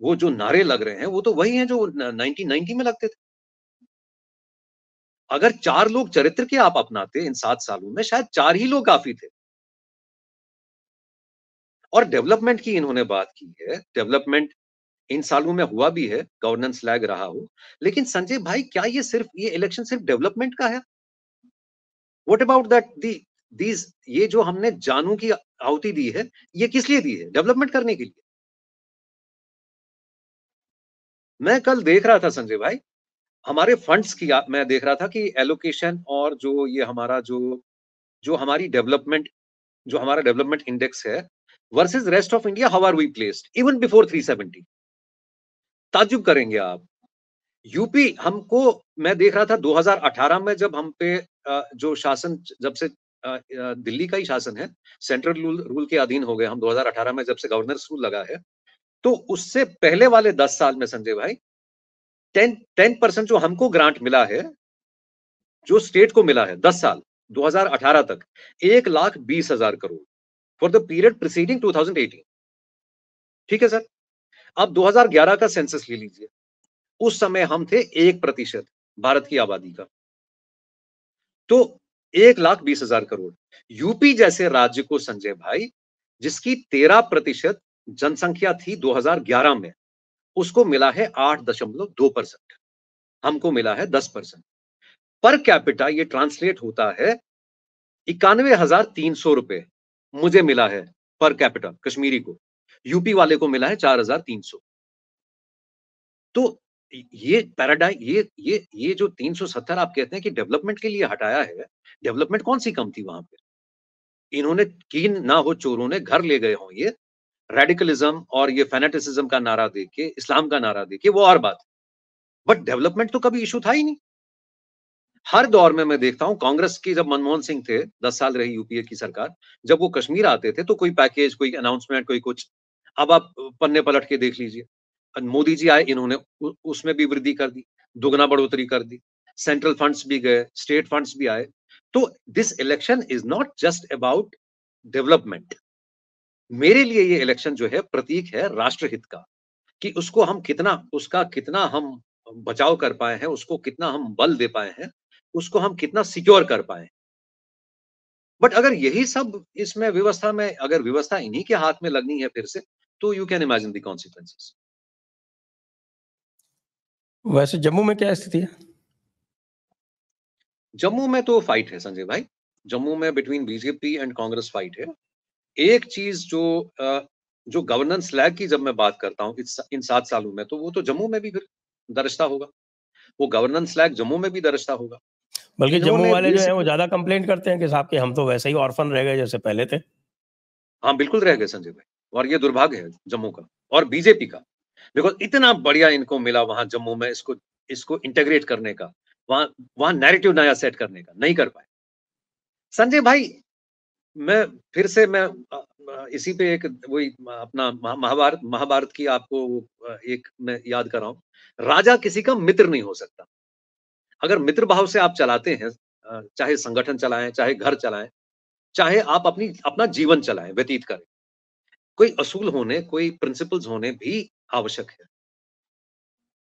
वो जो नारे लग रहे हैं, वो तो वही हैं जो 1990 में लगते थे। अगर 4 लोग चरित्र के आप अपनाते इन 7 सालों में, शायद 4 ही लोग काफ़ी थे। और डेवलपमेंट की इन्होंने बात की है, डेवलपमेंट इन सालों में हुआ भी है, गवर्नेंस लैग रहा हो, लेकिन संजय भाई, क्या ये इलेक्शन सिर्फ डेवलपमेंट का है? व्हाट अबाउट दैट दीज़ ये जो हमने जानों की आहुति दी है, ये किस लिए दी है? डेवलपमेंट करने के लिए। मैं कल देख रहा था संजय भाई, हमारे फंड्स की मैं देख रहा था कि एलोकेशन, और जो ये हमारा जो हमारी डेवलपमेंट जो हमारा डेवलपमेंट इंडेक्स है versus rest of India, how are we placed even before 370। ताज्जुब करेंगे आप। यूपी हमको, मैं देख रहा था 2018 में जब हम पे जो शासन, जब से दिल्ली का ही शासन है, सेंट्रल रूल के अधीन हो गए हम 2018 में, जब से गवर्नर्स रूल लगा है, तो उससे पहले वाले 10 साल में संजय भाई 10% जो हमको ग्रांट मिला है, जो स्टेट को मिला है 10 साल 2018 तक, 1,20,000 crore for the period preceding 2018। ठीक है सर। अब 2011 का सेंसस ले लीजिए, उस समय हम थे 1% भारत की आबादी का, तो 1,20,000 करोड़। यूपी जैसे राज्य को संजय भाई, जिसकी 13% जनसंख्या थी 2011 में, उसको मिला है 8.2%, हमको मिला है 10%। पर कैपिटा ये ट्रांसलेट होता है 91,300 रुपए मुझे मिला है पर कैपिटा कश्मीरी को, यूपी वाले को मिला है 4,300। तो ये पैराडाइम, ये जो 370 आप कहते हैं कि डेवलपमेंट के लिए हटाया है, डेवलपमेंट कौन सी कम थी वहां पे? इन्होंने कीन ना हो चोरों ने घर ले गए हों, ये रेडिकलिज्म और ये फैनेटिसिज्म का नारा देके, इस्लाम का नारा देके, वो और बात, बट डेवलपमेंट तो कभी इशू था ही नहीं। हर दौर में मैं देखता हूँ, कांग्रेस की जब मनमोहन सिंह थे, 10 साल रही यूपीए की सरकार, जब वो कश्मीर आते थे तो कोई पैकेज, कोई अनाउंसमेंट, कोई कुछ। अब आप पन्ने पलट के देख लीजिए, मोदी जी आए, इन्होंने उसमें भी वृद्धि कर दी, दुगना बढ़ोतरी कर दी, सेंट्रल फंड्स भी गए, स्टेट फंड्स भी आए। तो this election is not just about development. मेरे लिए ये इलेक्शन जो है प्रतीक है राष्ट्रहित का, कि उसका कितना हम बचाव कर पाए हैं, उसको कितना हम बल दे पाए हैं, उसको हम कितना सिक्योर कर पाए। बट अगर यही सब इसमें व्यवस्था में, अगर व्यवस्था इन्हीं के हाथ में लगनी है फिर से, तो you can imagine the consequences. वैसे जम्मू में क्या स्थिति है? जम्मू में तो फाइट है संजय भाई, जम्मू में between BJP and Congress fight है। एक चीज जो गवर्नेंस लैग की जब मैं बात करता हूँ इन 7 सालों में, तो वो तो जम्मू में भी फिर दरजता होगा, वो गवर्नेंस लैग जम्मू में भी दरजता होगा। बल्कि जम्मू इन्होंने वाले जो हैं वो बेसिकली, ज़्यादा कंप्लेंट करते हैं कि साहब कि हम तो वैसे ही ऑर्फन रह गए जैसे पहले थे। हाँ बिल्कुल रह गए संजय भाई, और ये दुर्भाग्य है जम्मू का और बीजेपी का। बिकॉज इतना बढ़िया इनको मिला वहां जम्मू में, इसको इसको इंटीग्रेट करने का, वहां वहां नैरेटिव नया सेट करने का, नहीं कर पाए। संजय भाई, मैं फिर से मैं इसी पे एक वही अपना महाभारत महाभारत की आपको एक मैं याद कर रहा हूँ। राजा किसी का मित्र नहीं हो सकता। अगर मित्र भाव से आप चलाते हैं, चाहे संगठन चलाएं, चाहे घर चलाएं, चाहे आप अपना जीवन चलाएं, व्यतीत करें, कोई असूल होने, कोई प्रिंसिपल्स होने भी आवश्यक है।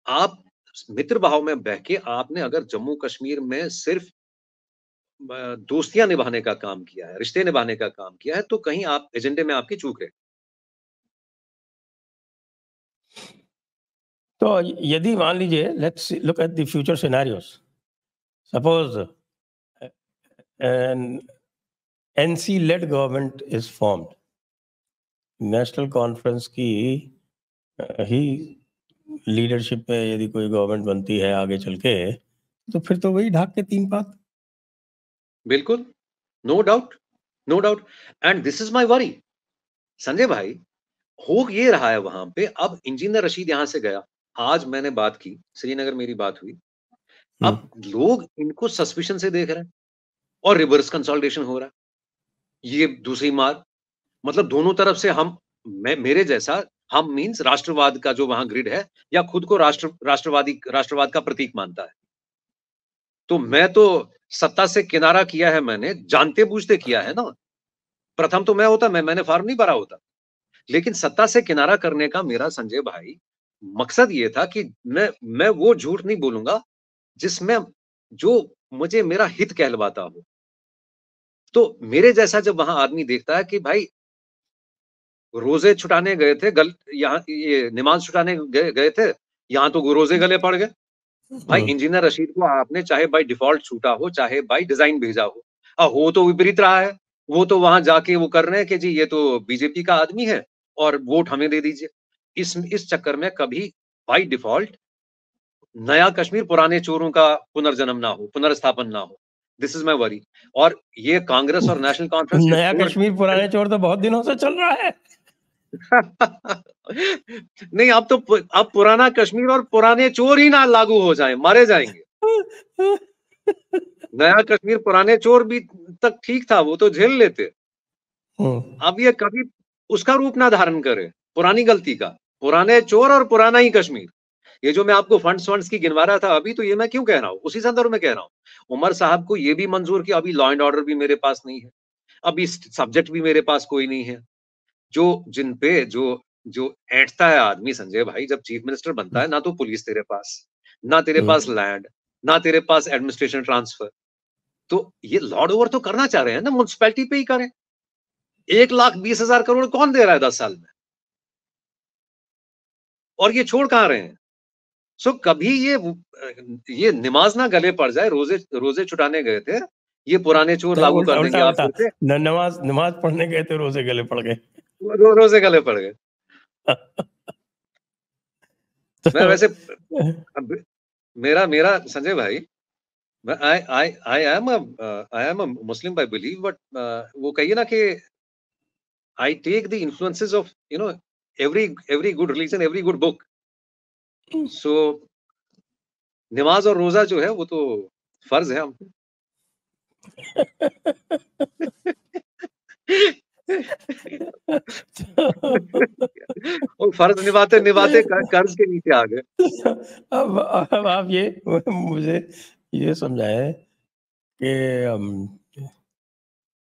आप मित्र भाव में बह के आपने अगर जम्मू कश्मीर में सिर्फ दोस्तियां निभाने का काम किया है, रिश्ते निभाने का काम किया है, तो कहीं आप एजेंडे में आपकी चूक है। तो यदि मान लीजिए, let's look at the future scenarios, suppose an NC led government is formed, National Conference की ही लीडरशिप में यदि कोई गवर्नमेंट बनती है आगे चल के, तो फिर तो वही ढाक के तीन पात। बिल्कुल, no doubt, no doubt. And this is my worry Sanjay भाई, हो ये रहा है वहां पे। अब इंजीनियर रशीद यहां से गया, आज मैंने बात की, श्रीनगर मेरी बात हुई, अब लोग इनको सस्पिशन से देख रहे हैं और रिवर्स कंसोलिडेशन हो रहा है। ये दूसरी मार, मतलब दोनों तरफ से हम, मैं मेरे जैसा, हम मींस राष्ट्रवाद का जो वहां ग्रिड है, या खुद को राष्ट्रवाद का प्रतीक मानता है, तो मैं तो सत्ता से किनारा किया है, मैंने जानते बूझते किया है ना। प्रथम तो मैं होता, मैंने फॉर्म नहीं भरा होता, लेकिन सत्ता से किनारा करने का मेरा संजय भाई मकसद ये था कि मैं वो झूठ नहीं बोलूंगा जिसमें जो मुझे मेरा हित कहलवाता हो। तो मेरे जैसा जब वहां आदमी देखता है कि भाई रोजे छुटाने गए थे, यहाँ ये नमाज छुटाने गए थे, यहाँ तो रोजे गले पड़ गए। भाई इंजीनियर रशीद को आपने चाहे बाय डिफॉल्ट छूटा हो, चाहे बाय डिजाइन भेजा हो तो विपरीत रहा है। वो तो वहां जाके वो कर रहे हैं कि जी ये तो बीजेपी का आदमी है और वोट हमें दे दीजिए। इस चक्कर में कभी बाय डिफॉल्ट नया कश्मीर पुराने चोरों का पुनर्जन्म ना हो, पुनर्स्थापन ना हो। This is my worry. और ये कांग्रेस और नेशनल कॉन्फ्रेंस ये नया कश्मीर पुराने चोर तो बहुत दिनों से चल रहा है। नहीं, अब पुराना कश्मीर और पुराने चोर ही ना लागू हो जाएं, मारे जाएंगे। नया कश्मीर पुराने चोर भी तक ठीक था, वो तो झेल लेते। अब ये कभी उसका रूप ना धारण करे, पुरानी गलती का, पुराने चोर और पुराना ही कश्मीर। ये जो मैं आपको फंड्स की गिनवा रहा था अभी, तो ये मैं क्यों कह रहा हूं, उसी संदर्भ में कह रहा हूं। उमर साहब को ये भी मंजूर कि अभी लॉ एंड ऑर्डर भी मेरे पास नहीं है, अभी सब्जेक्ट भी मेरे पास कोई नहीं है। जो जिन पे जो ऐंठता है आदमी संजय भाई, जब चीफ मिनिस्टर बनता है, ना तो पुलिस तेरे पास, ना तेरे पास लैंड, ना तेरे पास एडमिनिस्ट्रेशन ट्रांसफर। तो ये लॉर्ड ओवर तो करना चाह रहे हैं ना, म्युनिसिपैलिटी पे ही करें। 1,20,000 करोड़ कौन दे रहा है 10 साल में, और ये छोड़ कहां रहे हैं। सो कभी ये नमाज ना गले पड़ जाए, रोजे रोजे छुटाने गए थे, ये पुराने चोर लागू उल्टा कर देंगे उल्टा आप उल्टा, फिर से। नमाज नमाज पढ़ने गए थे, रोजे गले पड़ गए। रोजे गले पड़ गए। मैं वैसे मेरा मेरा संजय भाई, I am a Muslim by believe, but वो कहिए ना कि I take the influences of every good religion, every good book. So नमाज और रोजा जो है वो तो फर्ज है हम पे। और फर्ज निभाते निभाते कर्ज के नीचे आ गए। अब आप ये मुझे ये समझाएं कि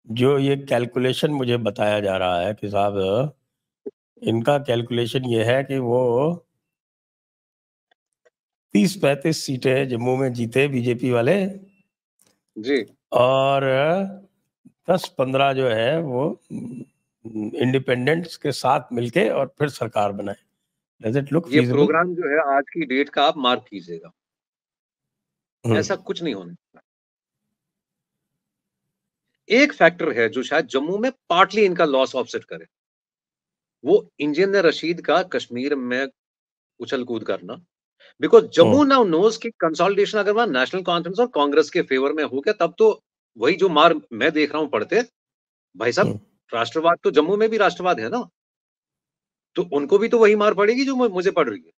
जो ये कैलकुलेशन मुझे बताया जा रहा है कि साहब, इनका कैलकुलेशन ये है कि वो 30-35 सीटें जम्मू में जीते बीजेपी वाले, जी, और 10-15 जो है वो इंडिपेंडेंट्स के साथ मिलके और फिर सरकार बनाए। डज इट लुक ये फीजिबल? प्रोग्राम जो है आज की डेट का आप मार्क कीजिएगा, ऐसा कुछ नहीं होने वाला। एक फैक्टर है जो शायद जम्मू में पार्टली इनका लॉस ऑफसेट करे, वो इंजीनियर रशीद का कश्मीर में उछल कूद करना। बिकॉज जम्मू नाउ नोज कि कंसोलिडेशन अगर वहां नेशनल कॉन्फ्रेंस और कांग्रेस के फेवर में हो गया, तब तो वही जो मार मैं देख रहा हूं पड़ते, भाई साहब राष्ट्रवाद तो जम्मू में भी राष्ट्रवाद है ना, तो उनको भी तो वही मार पड़ेगी जो मुझे पड़ रही है।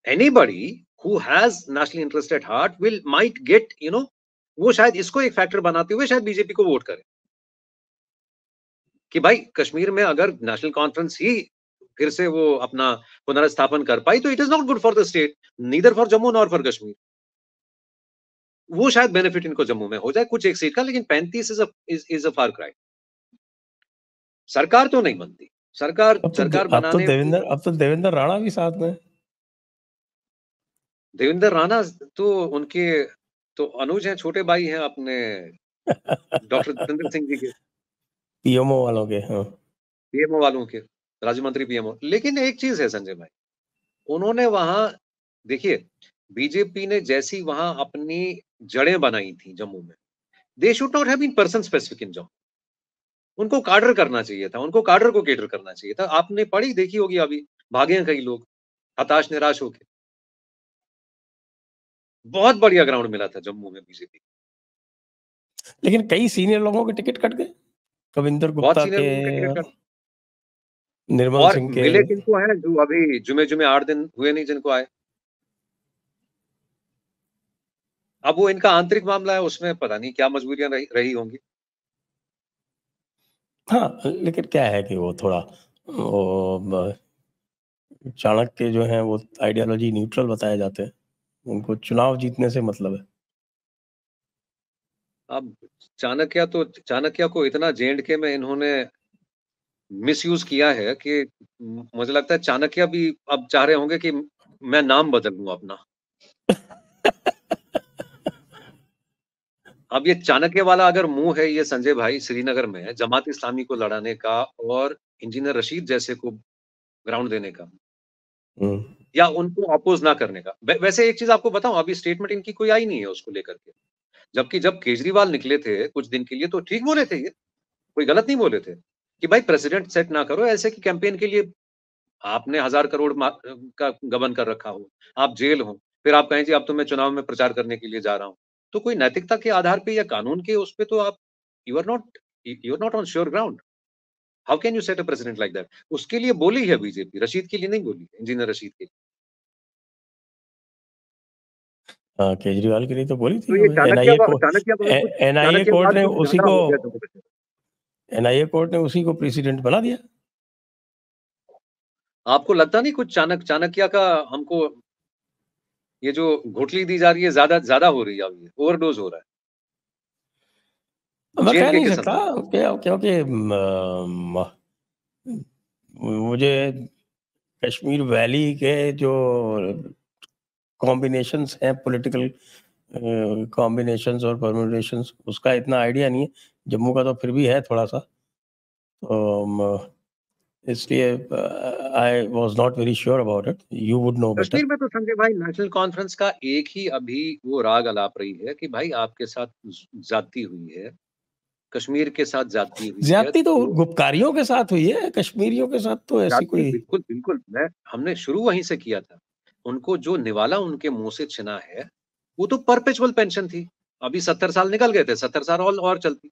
Anybody who has national interest at heart will might get वो शायद इसको एक फैक्टर बनाते हुए शायद बीजेपी को वोट करे कि भाई कश्मीर में अगर नेशनल कॉन्फ्रेंस ही फिर से वो अपना पुनर्स्थापन कर पाई, तो it is not good for the state, neither for Jammu nor for Kashmir. वो शायद बेनिफिट इनको जम्मू में हो जाए कुछ एक सीट का, लेकिन 35 इज अ फार क्राई। सरकार तो नहीं बनती, सरकार बनाने। अब तो देवेंद्र राणा भी साथ में। देवेंद्र राणा तो उनके तो अनुज हैं, छोटे भाई हैं अपने डॉक्टर जितेंद्र सिंह जी के, पीएमओ वालों के। हाँ, पीएमओ वालों के, राज्य मंत्री पीएमओ। लेकिन एक चीज है संजय भाई, उन्होंने वहां, देखिए, बीजेपी ने जैसी वहां अपनी जड़ें बनाई थी जम्मू में, they should not have been person specific in Jammu. उनको काडर करना चाहिए था, उनको काडर को केटर करना चाहिए था। आपने पढ़ी देखी होगी, अभी भागे हैं कई लोग हताश निराश होके। बहुत बढ़िया ग्राउंड मिला था जम्मू में बीजेपी। लेकिन कई सीनियर लोगों के टिकट कट गए, कविंदर बहुत गुप्ता सीनियर के, लोगों के टिकट कट, निर्मल और सिंह के। मिले किनको हैं जो अभी जुमे जुमे 8 दिन हुए नहीं जिनको आए। अब वो इनका आंतरिक मामला है, उसमें पता नहीं क्या मजबूरियां रही होंगी। हाँ, लेकिन क्या है कि वो थोड़ा चाणक्य जो हैं वो आइडियोलॉजी न्यूट्रल बताए जाते हैं, उनको चुनाव जीतने से मतलब है। अब चाणक्य को इतना जे-एंड-के में इन्होंने मिसयूज किया है कि मुझे लगता है चाणक्य भी अब चाह रहे होंगे कि मैं नाम बदल लूं अपना। अब ये चाणक्य वाला अगर मुंह है ये संजय भाई श्रीनगर में जमात इस्लामी को लड़ाने का और इंजीनियर रशीद जैसे को ग्राउंड देने का, या उनको अपोज ना करने का। वैसे एक चीज आपको बताऊं, अभी स्टेटमेंट इनकी कोई आई नहीं है उसको लेकर के। जबकि जब केजरीवाल निकले थे कुछ दिन के लिए तो ठीक बोले थे, ये कोई गलत नहीं बोले थे कि भाई प्रेसिडेंट सेट ना करो ऐसे कि कैंपेन के लिए आपने 1000 करोड़ का गबन कर रखा हो, आप जेल हो, फिर आप कहें जी अब तो मैं चुनाव में प्रचार करने के लिए जा रहा हूँ। तो कोई नैतिकता के आधार पे या कानून के उस पे तो आप, you are not on sure ground. How can you set a precedent like that? उसके लिए बोली है बीजेपी, रशीद के लिए नहीं बोली, इंजीनियर रशीद के लिए। हाँ, केजरीवाल के लिए तो बोली थी। तो ये एनआईए को चाणक्यवाद एनआईए कोर्ट चाणक्यवाद ने कुछ उसी ज्यादा को हो गया जम्मू कश्मीर। एनआईए कोर्ट ने उसी को प्रेसिडेंट बना दिया। आपको लगता नहीं कुछ चाणक्य का हमको ये जो घुटली दी जा रही है ज्यादा ज्यादा हो रही है, अब ये ओवरडोज हो रहा है मैं कह जे-एंड-के नहीं के सकता, संदर्भ। क्योंकि मुझे कश्मीर वैली के जो कॉम्बिनेशंस हैं, पॉलिटिकल कॉम्बिनेशंस और परम्यूटेशंस, उसका इतना आइडिया नहीं है। जम्मू का तो फिर भी है थोड़ा सा, तो इसलिए I was not very sure about it, you would know better. Kashmir में तो संजय भाई नेशनल कॉन्फ्रेंस का एक ही अभी वो राग अलाप रही है कि भाई आपके साथ ज्यादती हुई है, कश्मीर के साथ ज्यादती हुई है, ज्यादती तो तो गुपकारियों के साथ हुई है, कश्मीरियों के साथ तो ऐसी ज्यादती कोई। बिल्कुल बिल्कुल, मैं हमने शुरू वहीं से किया था। उनको जो निवाला उनके मुंह से छिना है वो तो परपेचुअल पेंशन थी। अभी 70 साल निकल गए थे, 70 साल और चलती।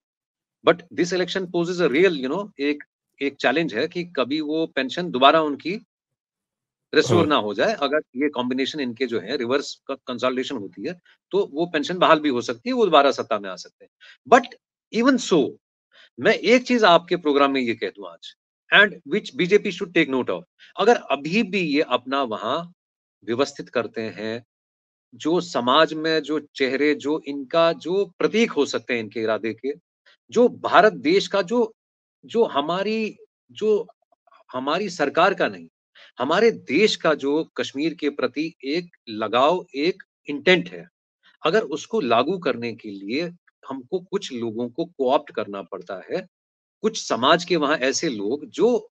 But this election possess a real एक एक चैलेंज है कि कभी वो पेंशन दोबारा उनकी रिस्टोर हम्म, ना हो जाए। अगर ये कॉम्बिनेशन इनके जो है रिवर्स कंसोलिडेशन होती है तो वो पेंशन बहाल भी हो सकती है, वो दोबारा सत्ता में आ सकते हैं। बट इवन सो, मैं एक चीज आपके प्रोग्राम में ये कह दूं आज, and which BJP should take note of, अगर अभी भी ये अपना वहां व्यवस्थित करते हैं, जो समाज में जो चेहरे जो इनका जो प्रतीक हो सकते हैं इनके इरादे के, जो भारत देश का जो जो हमारी सरकार का नहीं, हमारे देश का जो कश्मीर के प्रति एक लगाव, एक इंटेंट है, अगर उसको लागू करने के लिए हमको कुछ लोगों को को-ऑप्ट करना पड़ता है, कुछ समाज के वहाँ ऐसे लोग जो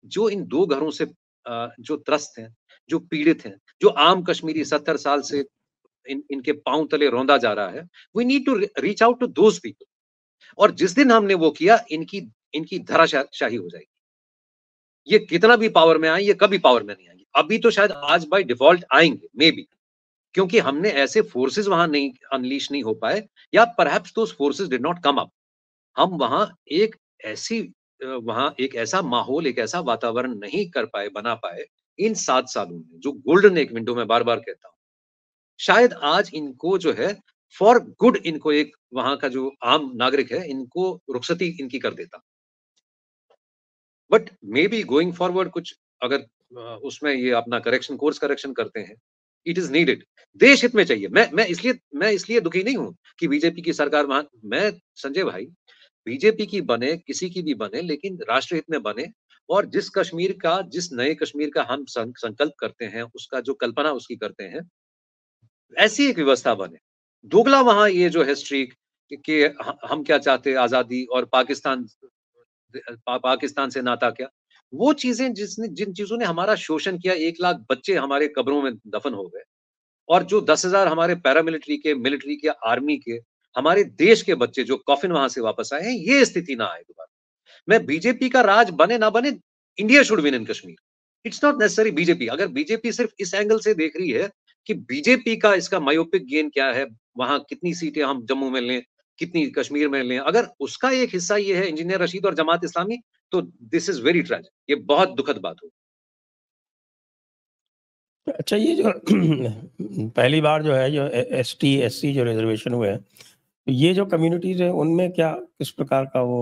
जो इन 2 घरों से जो त्रस्त हैं, जो पीड़ित हैं, जो आम कश्मीरी 70 साल से इनके पाँव तले रौंदा जा रहा है, we need to reach out to those people. और जिस दिन हमने वो किया, इनकी इनकी धराशाही हो जाएगी। ये कितना भी पावर में आए, ये कभी पावर में नहीं आएंगे। अभी तो शायद आज बाय डिफ़ॉल्ट आएँगे, मे बी, क्योंकि हमने ऐसे फोर्सेस वहाँ नहीं अनलीश नहीं हो पाए, या perhaps those forces did not come up. हम वहाँ एक ऐसी वहाँ एक ऐसा माहौल, एक ऐसा वातावरण नहीं कर पाए, बना पाए इन 7 सालों में, जो गोल्डन एक विंडो मैं बार-बार कहता हूँ। शायद आज इनको जो है फॉर गुड इनको एक वहाँ का जो आम नागरिक है, इनको रुखसती इनकी कर देता। But may be going forward कुछ अगर उसमें ये अपना कोर्स करेक्शन करते हैं, इट इज़ नीडेड। देश हित में चाहिए। मैं इसलिए दुखी नहीं हूँ कि बीजेपी की सरकार वहाँ, मैं संजय भाई, बीजेपी की बने, किसी की भी बने, लेकिन राष्ट्रहित में बने, और जिस नए कश्मीर का हम संकल्प करते हैं, उसका जो कल्पना उसकी करते हैं, ऐसी एक व्यवस्था बने। दोगला वहाँ ये जो है स्ट्रीक कि हम क्या चाहते हैं आज़ादी और पाकिस्तान से नाता क्या? वो चीजें जिन चीजों ने हमारा शोषण किया, 1 लाख बच्चे हमारे कब्रों में दफन हो गए, और जो 10,000 हमारे पैरामिलिट्री के, मिलिट्री के, आर्मी के, हमारे देश के बच्चे जो कॉफिन वहां से वापस आए हैं, ये स्थिति ना आए दोबारा। मैं बीजेपी का राज बने ना बने, India should win in Kashmir. It's not necessary BJP. अगर बीजेपी सिर्फ इस एंगल से देख रही है कि बीजेपी का इसका मायोपिक गेन क्या है, वहां कितनी सीटें हम जम्मू में लें, कितनी कश्मीर में लें, अगर उसका एक हिस्सा ये है इंजीनियर रशीद और जमात इस्लामी, तो दिस इज वेरी ट्रेजिक। ये बहुत दुखद बात हो। अच्छा, ये जो पहली बार जो है जो एसटी एससी जो रिजर्वेशन हुए हैं, तो ये जो कम्युनिटीज है उनमें क्या किस प्रकार का वो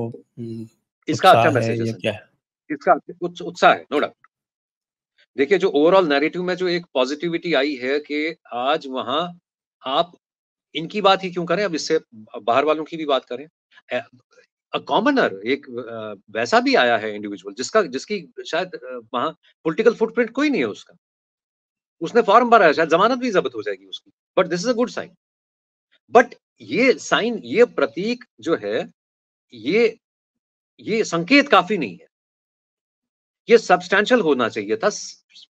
इसका अच्छा उत्साह है मैसेज है या सर, क्या है? इसका उत्साह है, नो डाउट। देखिए, जो ओवरऑल नैरेटिव में जो एक पॉजिटिविटी आई है कि आज वहां आप इनकी बात ही क्यों करें, अब इससे बाहर वालों की भी बात करें। कॉमनर एक वैसा भी आया है इंडिविजुअल जिसकी शायद वहां पॉलिटिकल फुटप्रिंट कोई नहीं है उसका, उसने फॉर्म भरा है, शायद जमानत भी जब्त हो जाएगी उसकी, but this is a good sign. But ये साइन, ये प्रतीक जो है, ये ये संकेत काफी नहीं है, ये सब्सटैंशियल होना चाहिए था।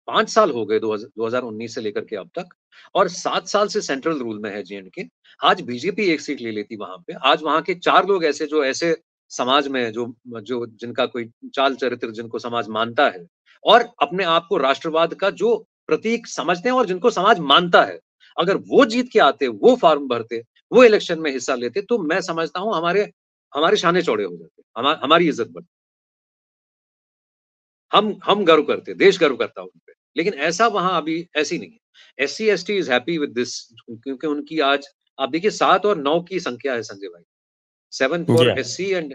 5 साल हो गए 2019 से लेकर के अब तक, और 7 साल से सेंट्रल रूल में है J&K। आज बीजेपी 1 सीट ले लेती वहां पे, आज वहां के 4 लोग ऐसे जो ऐसे समाज में जो जो जिनका कोई चाल चरित्र जिनको समाज मानता है, और अपने आप को राष्ट्रवाद का जो प्रतीक समझते हैं और जिनको समाज मानता है, अगर वो जीत के आते, वो फॉर्म भरते, वो इलेक्शन में हिस्सा लेते, तो मैं समझता हूं हमारे हमारे शाने चौड़े हो जाते, हमारी इज्जत बढ़ती, हम गर्व करते, देश गर्व करता उन पे। लेकिन ऐसा वहां अभी ऐसी नहीं है। SC ST is happy with this, क्योंकि उनकी आज आप देखिए 7 और 9 की संख्या है संजय भाई। 7 जी फॉर हाँ, एससी एंड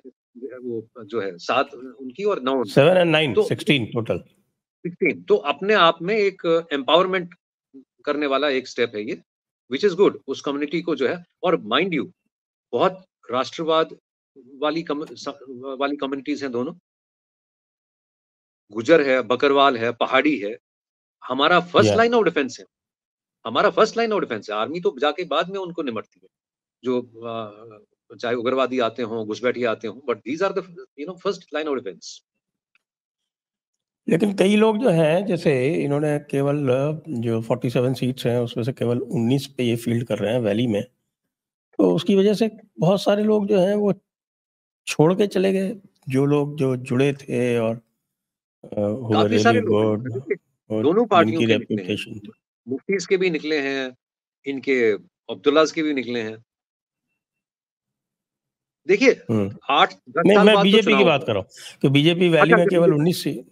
वो जो है 7 उनकी और 9 उनकी। 7 and 9 तो 16 टोटल। 16 तो अपने आप में एक एम्पावरमेंट करने वाला एक स्टेप है ये, विच इज गुड उस कम्युनिटी को जो है। और माइंड यू, बहुत राष्ट्रवाद वाली कम्युनिटीज हैं दोनों, गुजर है, बकरवाल है, पहाड़ी है। हमारा जी फर्स्ट हाँ। लाइन ऑफ डिफेंस है, हमारा फर्स्ट लाइन ऑफ डिफेंस है। आर्मी तो जाके बाद में उनको निमटती है, जो चाहे उग्रवादी आते हों, घुसपैठिए आते हों, but these are the first line of defence. लेकिन कई लोग जो हैं, जैसे इन्होंने केवल जो 47 सीट्स हैं उसमें से केवल 19 पे ये फील्ड कर रहे हैं वैली में, तो उसकी वजह से बहुत सारे लोग जो हैं वो छोड़ के चले गए, जो लोग जो जुड़े थे और हु वर काफी रियली सारे लोग हैं गुड इसमें, देखिए और दोनों पार्टियों जिनकी के निकले हैं, रेपुटेशन थी। मुफ्तीज के भी निकले हैं, इनके अब्दुल्लाज के भी निकले हैं। देखिए हुँ। 8-10 नहीं, साल मैं बाद तो बीजेपी की चुनाव बात होगा। कर रहा हूँ कि बीजेपी वैली अच्छा, में अच्छा, केवल बीजेपी।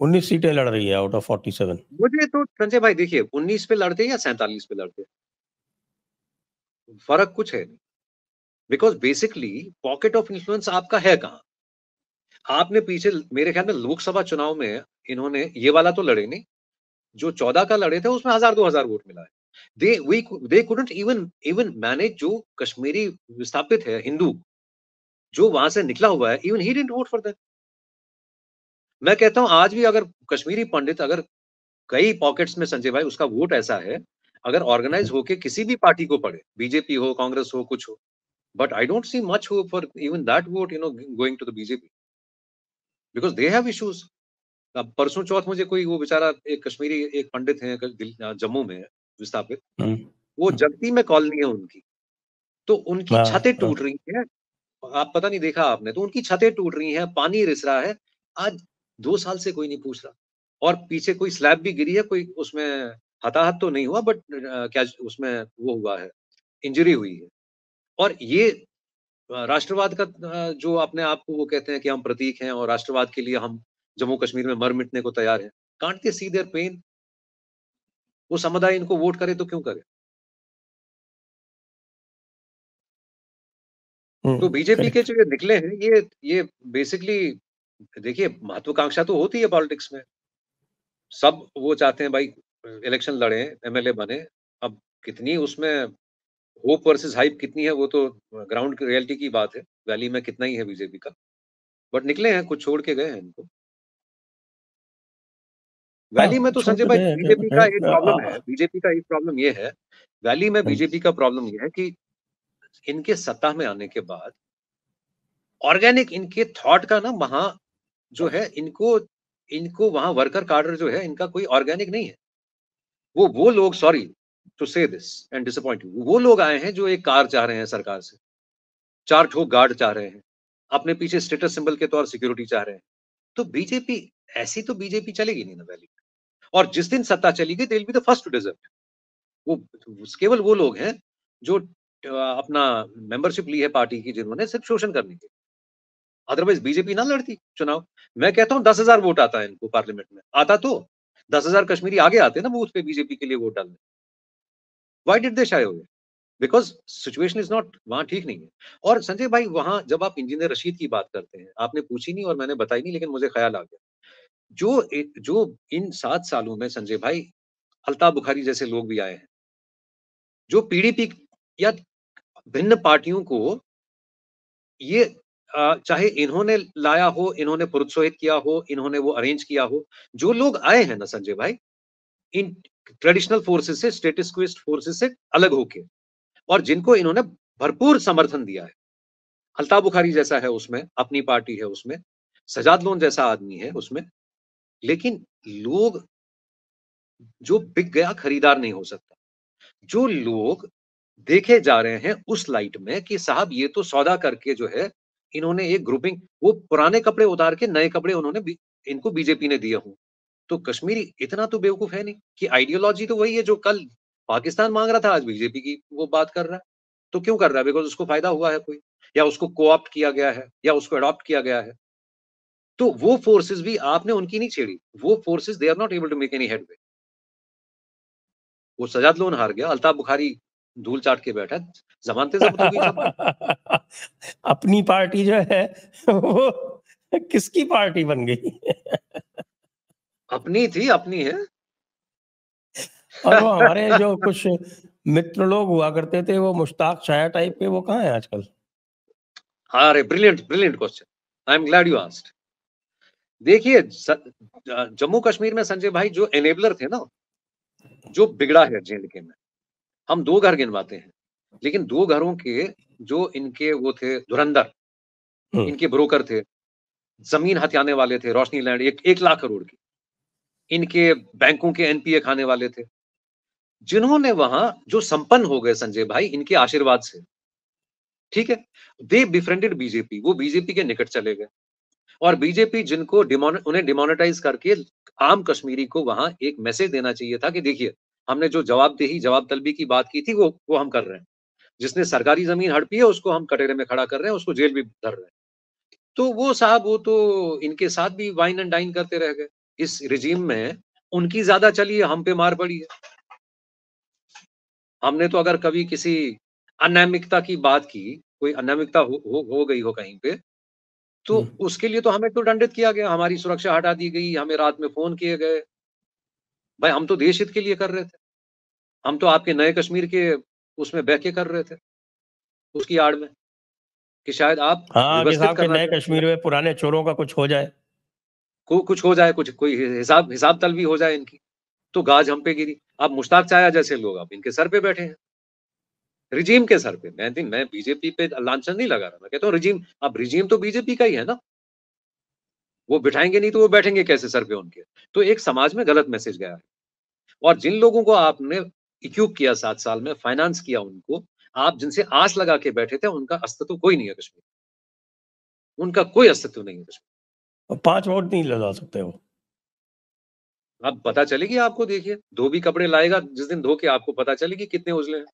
19 सीटें लड़ रही है आउट ऑफ 47। मुझे तो संजय भाई देखिए 19 पे लड़ते या 47 पे लड़ते, फर्क कुछ है नहीं। Because basically pocket of influence आपका है कहाँ? आपने पीछे मेरे ख्याल में लोकसभा चुनाव में इन्होंने ये वाला तो लड़े नहीं, जो 14 का लड़े थे उसमें 1000-2000 वोट मिला है। They couldn't even even manage, जो कश्मीरी विस्थापित है हिंदू, जो वहां से निकला हुआ है, even he didn't vote for that. मैं कहता हूं आज भी अगर कश्मीरी पंडित, अगर कई पॉकेट्स में संजय भाई उसका वोट ऐसा है, अगर ऑर्गेनाइज होके किसी भी पार्टी को पड़े, बीजेपी हो, कांग्रेस हो, कुछ हो, but I don't see much hope for even that vote going to the BJP, because they have issues. अब परसों चौथ मुझे कोई वो बेचारा एक कश्मीरी एक पंडित है जम्मू में विस्थापित, हुँ, वो हुँ। जगती में कॉलोनी है उनकी, तो उनकी हाँ, छतें हाँ। टूट रही हैं। आप पता नहीं देखा आपने, तो उनकी छतें टूट रही हैं, पानी रिस रहा है। आज 2 साल से कोई नहीं पूछ रहा। और पीछे कोई स्लैब भी गिरी है, कोई उसमें हताहत तो नहीं हुआ, बट क्या उसमें वो हुआ है, इंजरी हुई है। और ये राष्ट्रवाद का जो अपने आप को वो कहते हैं कि हम प्रतीक हैं और राष्ट्रवाद के लिए हम जम्मू कश्मीर में मर मिटने को तैयार हैं। Can't they see their pain? वो समुदाय इनको वोट करे तो क्यों करे? हुँ, तो बीजेपी के करेक्ट। जो ये निकले हैं, ये बेसिकली देखिए महत्वाकांक्षा तो होती है पॉलिटिक्स में। सब वो चाहते हैं भाई इलेक्शन लड़े, एमएलए बने। अब कितनी उसमें होप वर्सेस हाइप कितनी है, वो तो ग्राउंड की रियलिटी की बात है। वैली में कितना ही है बीजेपी का, बट निकले हैं, कुछ छोड़ के गए हैं इनको। हाँ, वैली में तो छोड़ संजय के भाई गए बीजेपी का एक प्रॉब्लम है, हैं। बीजेपी का एक प्रॉब्लम ये है, वैली में हाँ जी। बीजेपी का प्रॉब्लम ये है कि इनके सत्ता में आने के बाद, ऑर्गेनिक इनके थॉट का ना वहाँ जो है, इनको इनको वहाँ वर्कर काडर जो है इनका कोई ऑर्गेनिक नहीं है। वो लोग, सॉरी टू से दिस एंड डिसअपॉइंट यू, वो लोग आए हैं जो एक कार चाह रहे हैं सरकार से, 4 ठो गार्ड चाह रहे हैं, अपने पीछे स्टेटस सिंबल के तौर सिक्योरिटी चाह रहे हैं। तो बीजेपी, ऐसी तो बीजेपी चलेगी नहीं ना वैली में। और जिस दिन सत्ता चलेगी they will be the first to desert. वो केवल वो लोग हैं जो अपना मेंबरशिप ली है पार्टी की, जिन्होंने सिर्फ शोषण करने के, अदरवाइज बीजेपी ना लड़ती चुनाव। मैं कहता हूँ 10,000 वोट आता है इनको पार्लियामेंट में, आता तो 10,000 कश्मीरी आगे आते ना बूथ पे बीजेपी के लिए वोट डालने। Why did they shy away? Because situation is not, वहां ठीक नहीं है। और संजय भाई, वहां जब आप इंजीनियर रशीद की बात करते हैं, आपने पूछी नहीं और मैंने बताई नहीं, लेकिन मुझे ख्याल आ गया, जो इन 7 सालों में संजय भाई अल्ताफ बुखारी जैसे लोग भी आए हैं, जो पीडीपी या भिन्न पार्टियों को ये चाहे इन्होंने लाया हो, इन्होंने प्रोत्साहित किया हो, इन्होंने वो अरेंज किया हो, जो लोग आए हैं ना संजय भाई, इन ट्रेडिशनल फोर्सेस से, स्टेटस क्विस्ट फोर्सेस से अलग होके, और जिनको इन्होंने भरपूर समर्थन दिया है। अल्ताफ बुखारी जैसा है उसमें, अपनी पार्टी है उसमें, सजाद लोन जैसा आदमी है उसमें, लेकिन लोग, जो बिक गया खरीदार नहीं हो सकता। जो लोग देखे जा रहे हैं उस लाइट में कि साहब ये तो सौदा करके जो है, इन्होंने एक ग्रुपिंग, वो पुराने कपड़े उतार के नए कपड़े उन्होंने इनको बीजेपी ने दिए हों। तो कश्मीरी इतना तो बेवकूफ है नहीं कि आइडियोलॉजी तो वही है जो कल पाकिस्तान मांग रहा था, आज बीजेपी की वो बात कर रहा है। तो क्यों कर रहा है? बिकॉज उसको फायदा हुआ है कोई, या उसको कोऑप्ट किया गया है, या उसको अडॉप्ट किया गया है। तो वो फोर्सेस भी आपने उनकी नहीं छेड़ी। वो forces they are not able to make any headway. वो सजाद लोन हार गया, अल्ताफ बुखारी धूल चाट के बैठा, जमानतें जब्त हो गई सबकी। अपनी पार्टी जो है वो किसकी पार्टी बन गई? अपनी थी, अपनी है। और वो हमारे जो कुछ मित्र लोग हुआ करते थे, वो मुश्ताक शाया टाइप के, वो कहाँ है आजकल? अरे brilliant brilliant question, I am glad you asked. देखिए जम्मू कश्मीर में संजय भाई जो एनेबलर थे ना, जो बिगड़ा है जेएंडके में, हम 2 घर गिनवाते हैं, लेकिन 2 घरों के जो इनके वो थे धुरंधर, इनके ब्रोकर थे, जमीन हथियाने वाले थे, रोशनी लैंड 1 लाख करोड़ की, इनके बैंकों के एनपीए खाने वाले थे, जिन्होंने वहां जो संपन्न हो गए संजय भाई इनके आशीर्वाद से, ठीक है, दे बिफ्रेंडेड बीजेपी, वो बीजेपी के निकट चले गए। और बीजेपी जिनको उन्हें डिमोनेटाइज करके आम कश्मीरी को वहां एक मैसेज देना चाहिए था कि देखिए, हमने जो जवाबदेही, जवाब तलबी की बात की थी वो हम कर रहे हैं। जिसने सरकारी जमीन हड़पी है उसको हम कटघरे में खड़ा कर रहे हैं, उसको जेल भी धर रहे हैं। तो वो साहब, वो तो इनके साथ भी वाइन एंड डाइन करते रह गए। इस रिजीम में उनकी ज्यादा चली है, हम पे मार पड़ी है। हमने तो अगर कभी किसी अनैमिकता की बात की, कोई अनैमिकता हो गई हो कहीं पे, तो उसके लिए तो हमें तो दंडित किया गया, हमारी सुरक्षा हटा दी गई, हमें रात में फोन किए गए। भाई हम तो देश हित के लिए कर रहे थे, हम तो आपके नए कश्मीर के उसमें बह के कर रहे थे, उसकी आड़ में कि शायद आप हाँ, कि व्यवस्थित साहब के करना नए चाहते हैं, कश्मीर में पुराने चोरों का कुछ हो जाए। कुछ हो जाए, कुछ कोई हिसाब तलबी हो जाए इनकी। तो गाज हम पे गिरी। अब मुश्ताक चाया जैसे लोग अब इनके सर पे बैठे हैं, रिजीम के सर पे। मैं बीजेपी पे लांछन नहीं लगा रहा, मैं कहता हूँ रिजीम, अब रिजीम तो बीजेपी का ही है ना। वो बिठाएंगे नहीं तो वो बैठेंगे कैसे सर पे उनके? तो एक समाज में गलत मैसेज गया है। और जिन लोगों को आपने इक्विप किया 7 साल में, फाइनेंस किया उनको, आप जिनसे आस लगा के बैठे थे, उनका अस्तित्व कोई नहीं है कश्मीर, उनका कोई अस्तित्व नहीं है कश्मीर। और 5 वोट नहीं लगा सकते वो। अब पता चलेगी आपको, देखिए धोबी कपड़े लाएगा जिस दिन धो के, आपको पता चलेगी कितने उजले हैं।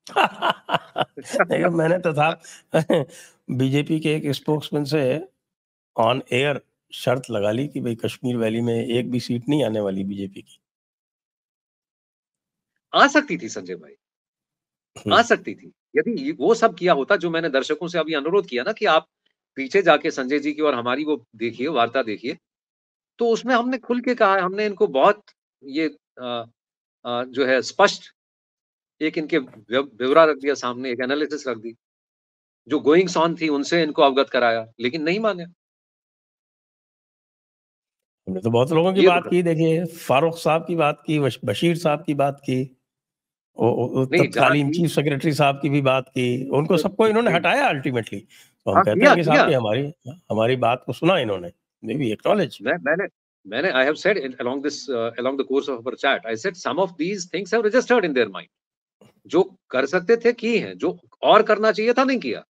देखो, मैंने तो था बीजेपी के एक स्पोक्समैन से ऑन एयर शर्त लगा ली कि भाई कश्मीर वैली में एक भी सीट नहीं आने वाली बीजेपी की। आ सकती थी संजय भाई, आ सकती थी, यदि वो सब किया होता जो मैंने दर्शकों से अभी अनुरोध किया ना कि आप पीछे जाके संजय जी की और हमारी वो देखिए, वार्ता देखिए। तो उसमें हमने खुल के कहा है, हमने इनको बहुत ये जो है स्पष्ट एक इनके ब्यौरा रख दिया सामने, एक एनालिसिस रख दी, जो गोइंग्स ऑन थी उनसे इनको अवगत कराया, लेकिन नहीं माने। हमने तो बहुत लोगों की ये बात दुखद। की, देखिए फारूक साहब की बात की, बशीर साहब की बात की, नहीं, जहां तत्कालीन की, चीफ सेक्रेटरी साहब की भी बात की, उनको सबको इन्होंने नहीं, हटाया अल्टीमेटली। तो हम हाँ, कहते किया हैं कि साहब किया। कि हमारी हमारी बात को सुना इन्होंने, Maybe acknowledge. मैंने I have said along the course of our chat, I said some of these things have registered in their mind. जो कर सकते थे की हैं, जो और करना चाहिए था नहीं किया।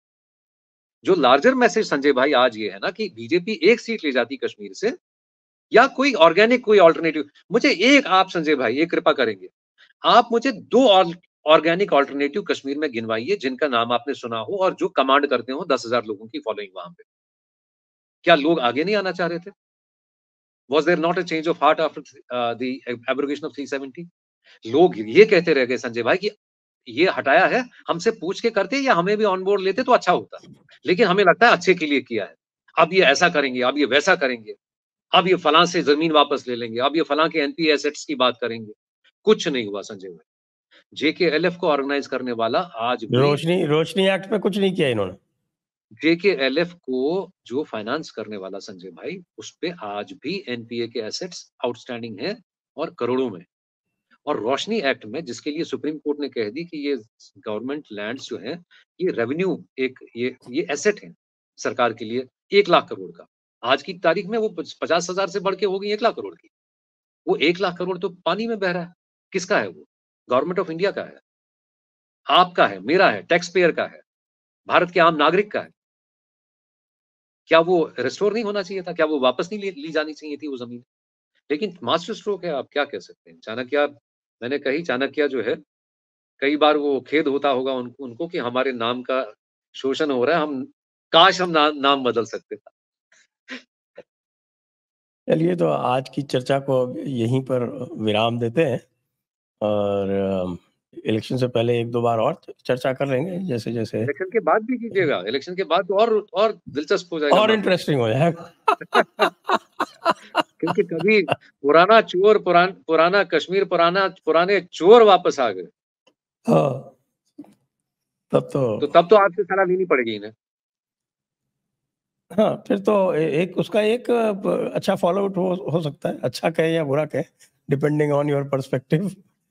जो लार्जर मैसेज संजय भाई आज ये है ना कि बीजेपी एक सीट ले जाती कश्मीर से, या कोई ऑर्गेनिक कोई अल्टरनेटिव। मुझे एक आप संजय भाई एक कृपा करेंगे, आप मुझे 2 ऑर्गेनिक अल्टरनेटिव कश्मीर में गिनवाइए जिनका नाम आपने सुना हो और जो कमांड करते हो 10,000 लोगों की फॉलोइंग वहां पे। क्या लोग आगे नहीं आना चाह रहे थे? Was there not a change of heart after the abrogation of 370? लोग ये कहते रह गए संजय भाई कि ये हटाया है, हमसे पूछ के करते या हमें भी ऑन बोर्ड लेते तो अच्छा होता। लेकिन हमें लगता है अच्छे के लिए किया है। अब ये ऐसा करेंगे, अब ये वैसा करेंगे, अब ये फलां से जमीन वापस ले लेंगे, अब ये फलां के एनपी एसेट्स की बात करेंगे। कुछ नहीं हुआ संजय भाई। जेकेएलएफ को ऑर्गेनाइज करने वाला आज भी रोशनी एक्ट पे कुछ नहीं किया इन्होंने। जेकेएलएफ को जो फाइनेंस करने वाला संजय भाई, उस पे आज भी एनपीए के एसेट्स आउटस्टैंडिंग हैं और करोड़ों में। और रोशनी एक्ट में जिसके लिए सुप्रीम कोर्ट ने कह दी कि ये गवर्नमेंट लैंड्स जो हैं, ये रेवेन्यू एक ये एसेट है सरकार के लिए 1 लाख करोड़ का। आज की तारीख में वो 50,000 से बढ़ के हो गई 1 लाख करोड़ की। वो 1 लाख करोड़ तो पानी में बह रहा है। किसका है वो? गवर्नमेंट ऑफ इंडिया का है, आपका है, मेरा है, टैक्स पेयर का है, भारत के आम नागरिक का है। क्या वो रिस्टोर नहीं होना चाहिए था? क्या वो वापस नहीं ली जानी चाहिए थी वो ज़मीन? लेकिन मास्टर स्ट्रोक है, आप क्या कह सकते हैं? चाणक्य, मैंने कही चाणक्य जो है, कई बार वो खेद होता होगा उनको उनको कि हमारे नाम का शोषण हो रहा है, हम काश हम नाम बदल सकते था। चलिए, तो आज की चर्चा को यहीं पर विराम देते हैं और इलेक्शन से पहले 1-2 बार और चर्चा कर लेंगे जैसे-जैसे। इलेक्शन के बाद भी कीजिएगा, इलेक्शन के बाद तो और दिलचस्प हो जाएगा और मामला। इंटरेस्टिंग हो जाएगा। क्योंकि कभी पुराना चोर पुराना कश्मीर पुराने चोर वापस आ गए। हाँ, तब तो आपसे सलाह लेनी पड़ेगी इन्हें। हाँ, फिर तो एक उसका एक अच्छा फॉलोआउट हो सकता है, अच्छा कहे या बुरा कहे, डिपेंडिंग ऑन योर पर्सपेक्टिव,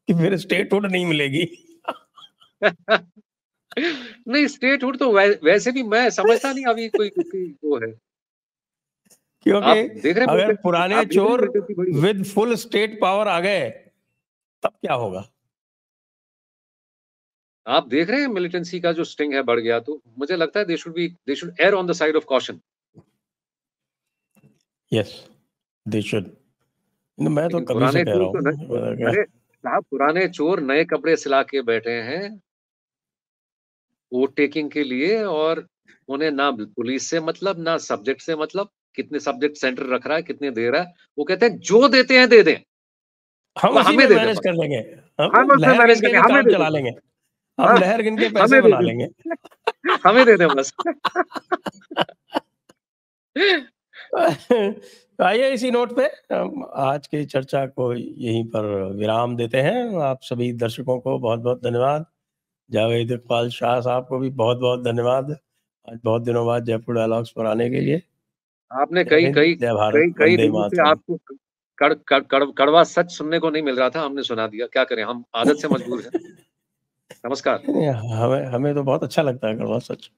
कि फिर स्टेटहुड नहीं मिलेगी। नहीं, स्टेटहुड तो वैसे भी मैं समझता नहीं अभी कोई वो है। क्योंकि आप देख रहे हैं अगर पुराने चोर militancy with full state power आ गए, तब क्या होगा? आप देख रहे हैं मिलिटेंसी का जो स्टिंग है बढ़ गया, तो मुझे लगता है they should air on the side of caution. Yes, they should. मैं तो कभी से कह रहा हूँ। अरे साहब, पुराने चोर नए कपड़े सिला के बैठे हैं वोट टेकिंग के लिए, और उन्हें ना पुलिस से मतलब, ना सब्जेक्ट से मतलब, कितने सब्जेक्ट सेंटर रख रहा है, कितने दे रहा है। वो कहते हैं जो देते हैं दे दें, हम उसी में मैनेज कर लेंगे, हम उसमें लहर मैनेज गिन के करेंगे, काम चला लेंगे, हम लहर गिन के पैसे बना लेंगे। हमें दे दें बस। तो आइए इसी नोट पे हम आज की चर्चा को यहीं पर विराम देते हैं। आप सभी दर्शकों को बहुत-बहुत धन्यवाद। जावेद इकबाल शाह साहब को भी बहुत-बहुत धन्यवाद। आज बहुत दिनों बाद जयपुर डायलॉग्स पर आने के लिए। आपने जय हिंद, जय भारत, कई वंदे दिनों से मातरम। आपको कड़वा सच सुनने को नहीं मिल रहा था, हमने सुना दिया। क्या करें, हम आदत से मजबूर हैं। नमस्कार। हमें हमें तो बहुत अच्छा लगता है कड़वा सच।